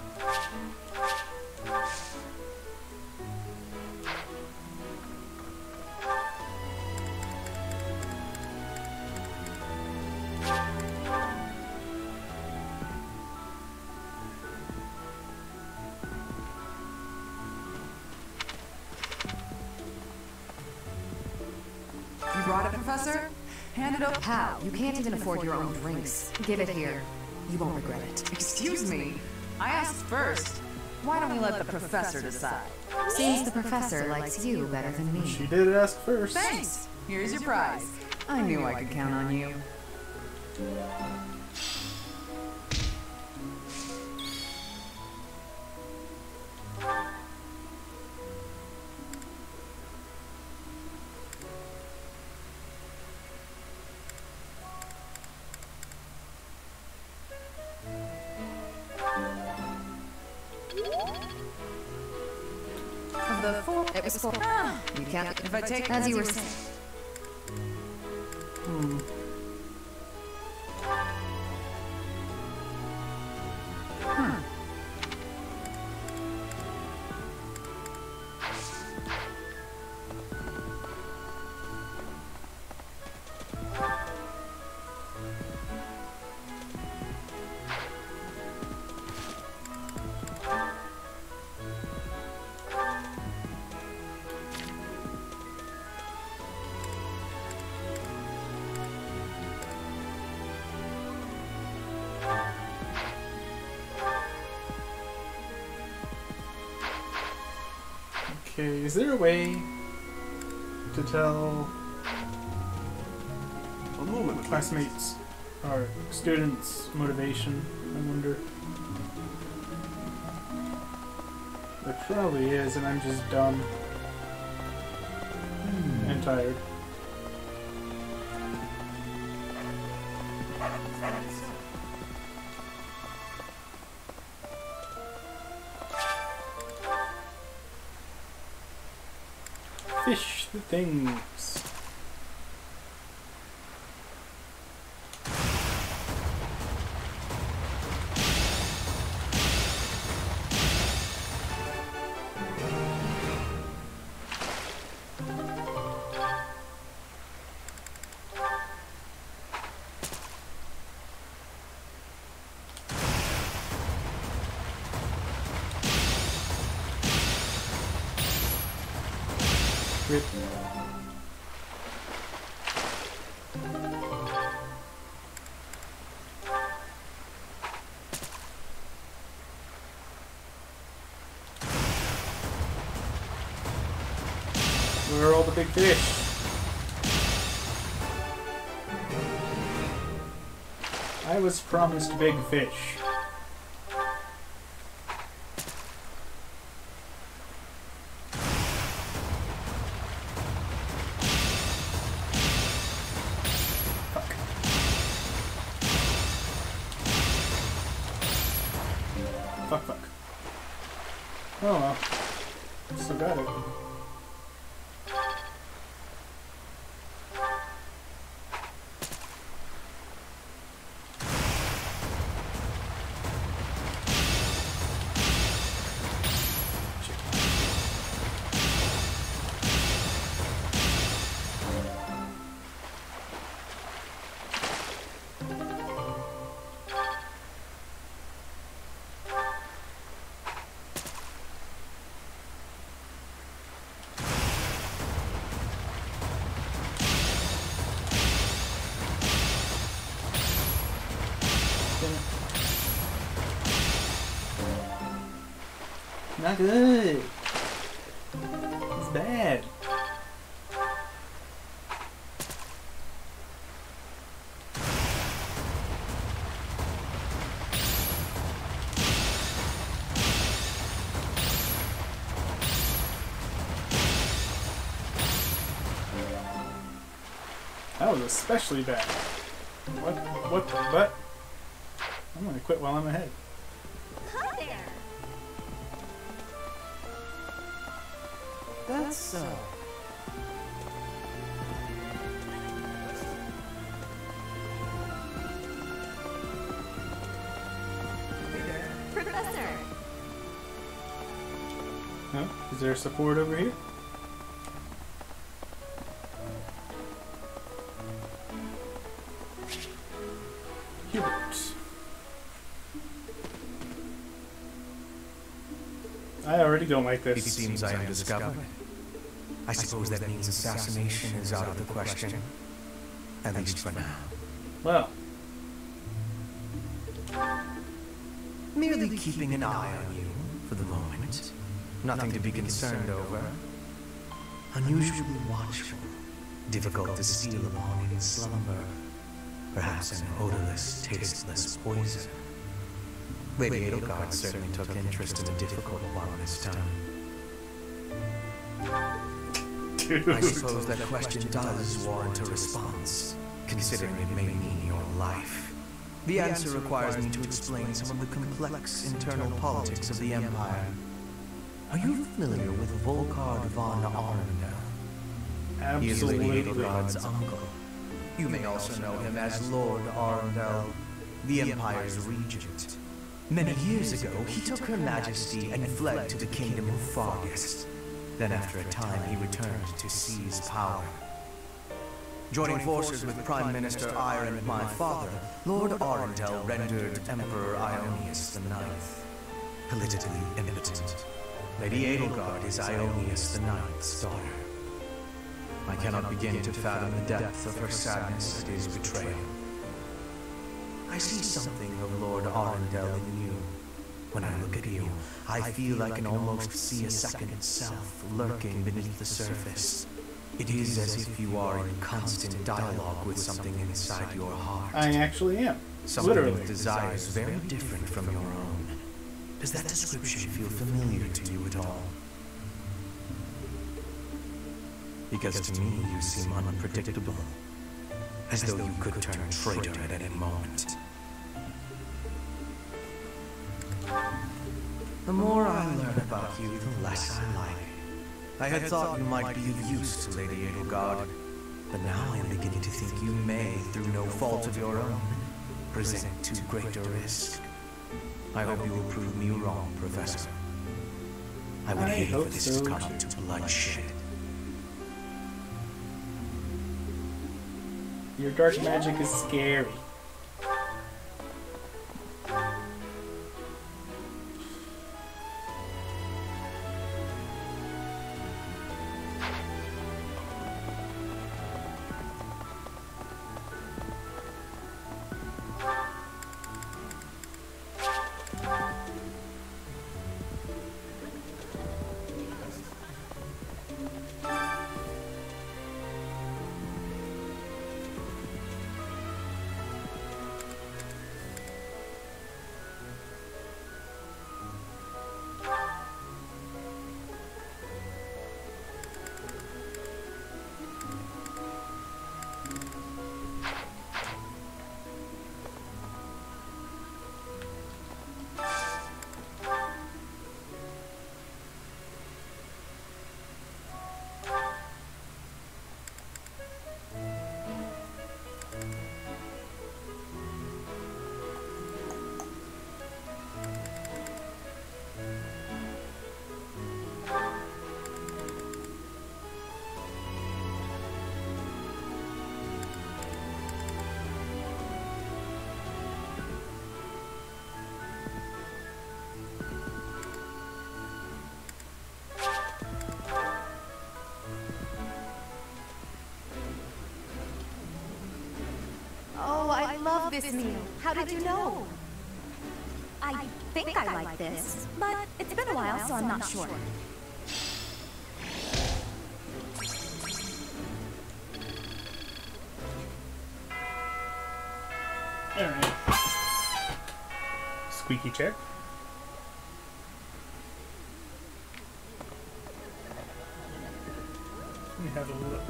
You brought it, Professor? Hand it over. How? You can't even afford your own drinks. Give it here. You won't regret it. Excuse me. I asked first. Why don't we let the Professor decide? Seems the Professor likes you better than me. She did ask first. Thanks. Here's your prize. I knew I could count on you. of the four. It was 4. You can't. If I take As you were saying. Okay, is there a way to tell classmates or students' motivation? I wonder. There probably is, and I'm just dumb and tired. Fish the things. Rip. Where are all the big fish? I was promised big fish. Fuck. Oh well. Still got it. Not good. It's bad. That was especially bad. What the butt? I'm gonna quit while I'm ahead. Hi there. That's so. Professor. Huh? Is there support over here? Hubert. I already don't like this. It seems I am discovered. I suppose that means assassination is out of the question. At least for now. Well. Merely keeping an eye on you for the moment. Nothing to be concerned over. Unusually watchful. Difficult to steal upon in slumber. Perhaps an odorless, tasteless poison. Lady Edelgard certainly took interest in the difficult one this time. I suppose that question does warrant a response, considering it may mean your life. The answer requires me to explain some of the complex internal politics of the Empire. Are you familiar with Volkard von Arundel? Absolutely. He is Lady Edelgard's uncle. You may also know him as Lord Arundel, the Empire's regent. Many years ago, he took Her Majesty and fled to the Kingdom of Fargus. Then after a time, he returned to seize power. Joining forces with Prime Minister Ire and my father, Lord Arundel rendered Emperor Ionius IX politically impotent. Lady Edelgard is Ionius IX's daughter. I cannot begin to fathom the depth of her sadness at his betrayal. I see something of Lord Arundel in you. When I look at you, I feel I can almost see a second self lurking beneath the surface. It is as if you are in constant dialogue with something inside your heart. I actually am. Something Literally. with desires very different from your own. Does that description feel familiar to you at all? Because to me, you seem unpredictable. As though you could turn traitor at any moment. The more I learn about you, the less I like. I had thought you might be of use to Lady Edelgard, but now I am beginning to think you may, through no fault of your own, present too great a risk. I hope you will prove me wrong, Professor. I would hate for this to come to bloodshed. Your dark magic is scary. I love this meal. How did you know? I think I like this, but it's been a while, so I'm not sure. Alright. Squeaky chair. Let me have a look.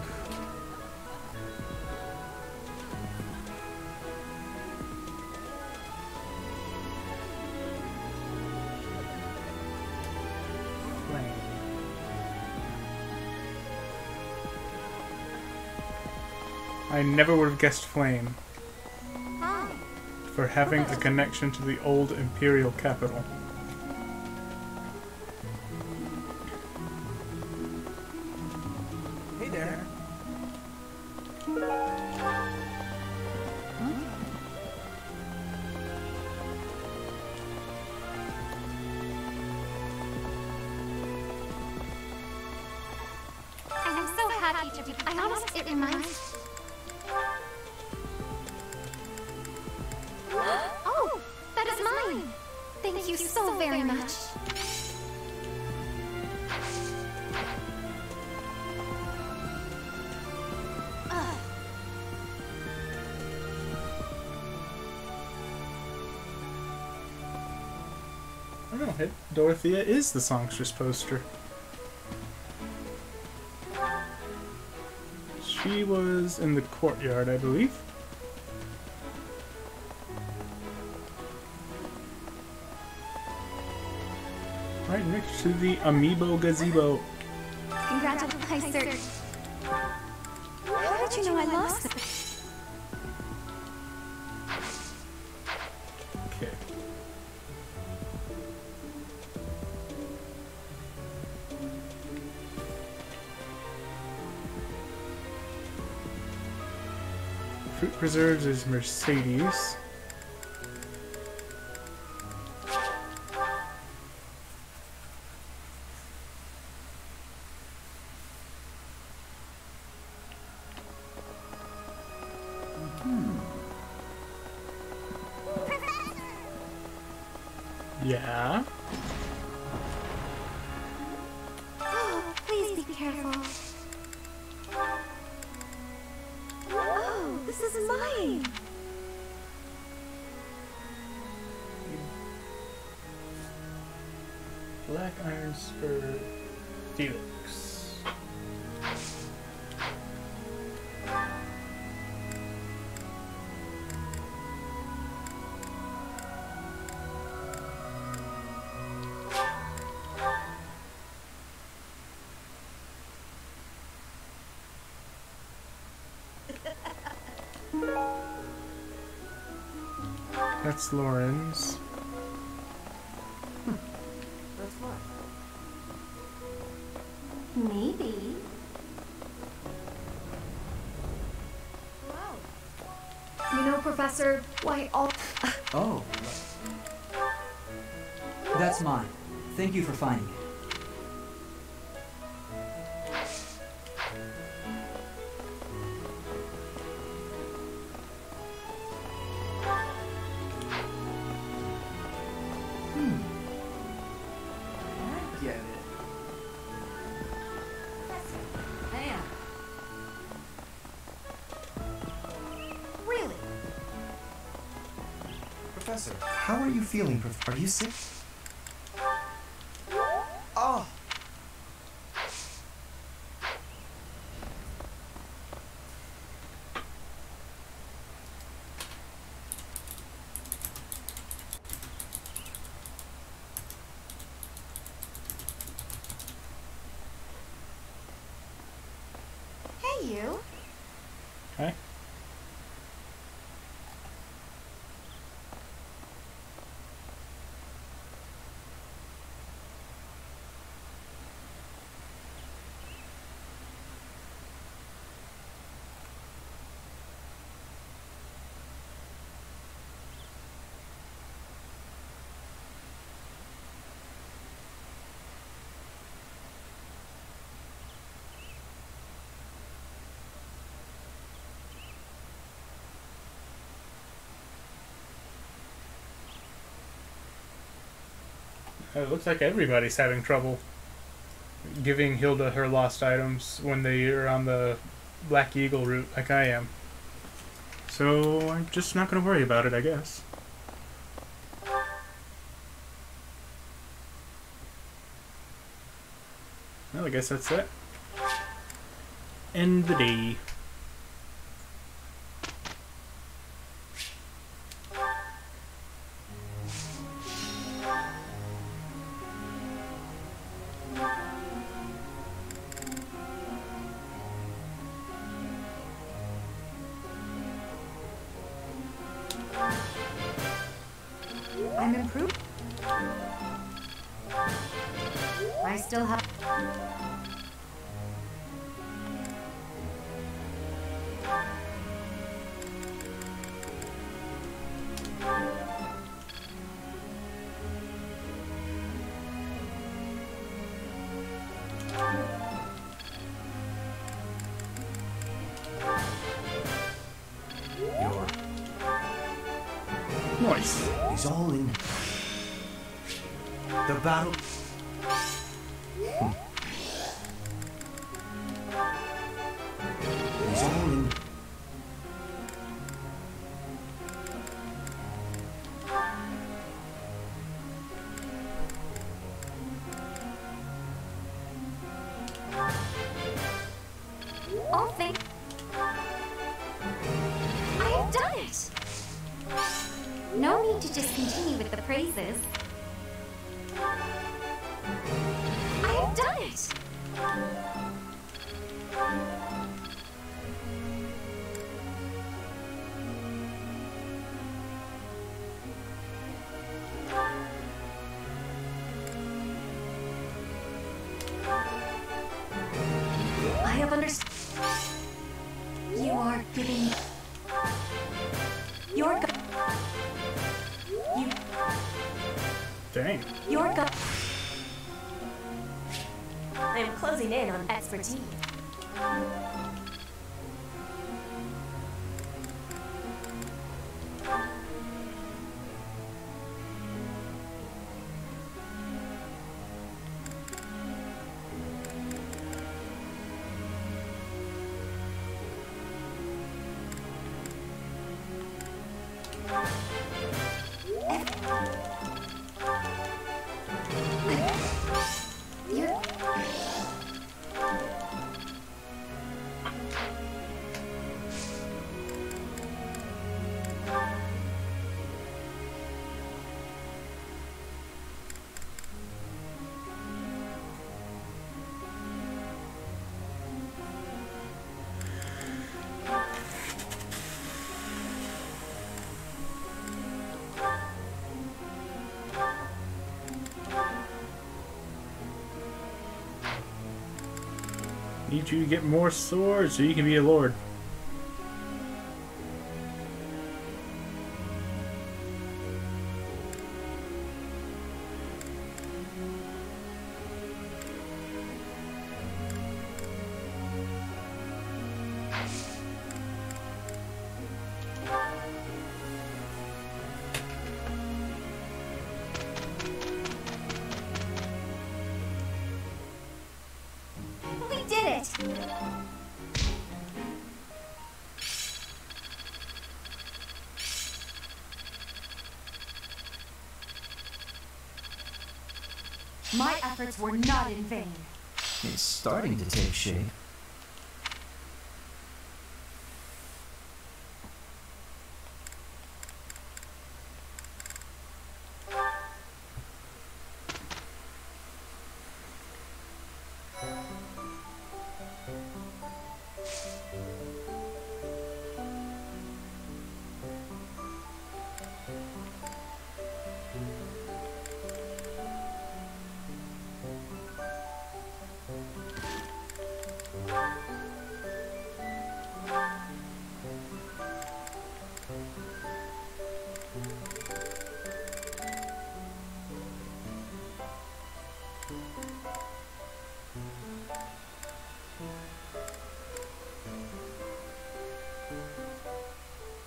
I never would have guessed Flame for having a connection to the old Imperial capital. Hey there. I'm so happy to be. I honestly, it reminds. Oh, that is mine. Thank you so very much. I don't know, Dorothea is the songstress poster. She was in the courtyard, I believe. Right next to the Amiibo Gazebo. Congratulations. Hi, sir. How did you know I lost it? Okay. Fruit preserves is Mercedes. Yeah. Oh, please be careful. Oh, this is mine. Black iron spur Felix. That's Lauren's. That's fine. Maybe. You know, Professor, why all... Oh. That's mine. Thank you for finding it. I get it. Damn. Really? Professor, how are you feeling? Are you sick? Oh! Hey, you. Okay. It looks like everybody's having trouble giving Hilda her lost items when they are on the Black Eagle route like I am. So I'm just not going to worry about it, I guess. Well, I guess that's it. End the day. I'm improved. I still have... Nice. He's all in. The battle. He's all in. Oh, thank... I have done it! No need to discontinue with the praises. it. I have understood. You are giving. Your gu- You. Dang. Your gu- I am closing in on expertise. Need you to get more swords so you can be a lord. We did it! My efforts were not in vain. It's starting to take shape.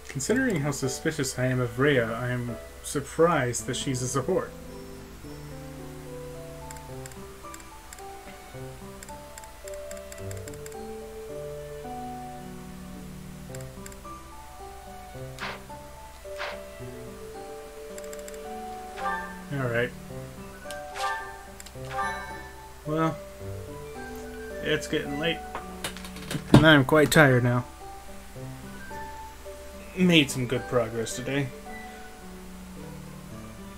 Considering how suspicious I am of Rhea, I am surprised that she's a support. Alright. Well, it's getting late, and I'm quite tired now. Made some good progress today.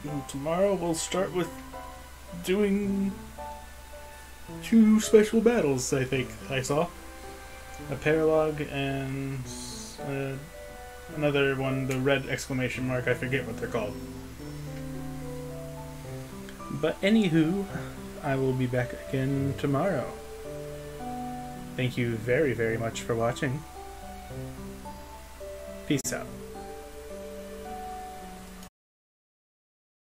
And tomorrow we'll start with doing 2 special battles, I think I saw. A paralog and another one, the red exclamation mark, I forget what they're called. But anywho, I will be back again tomorrow. Thank you very, very much for watching. Peace out.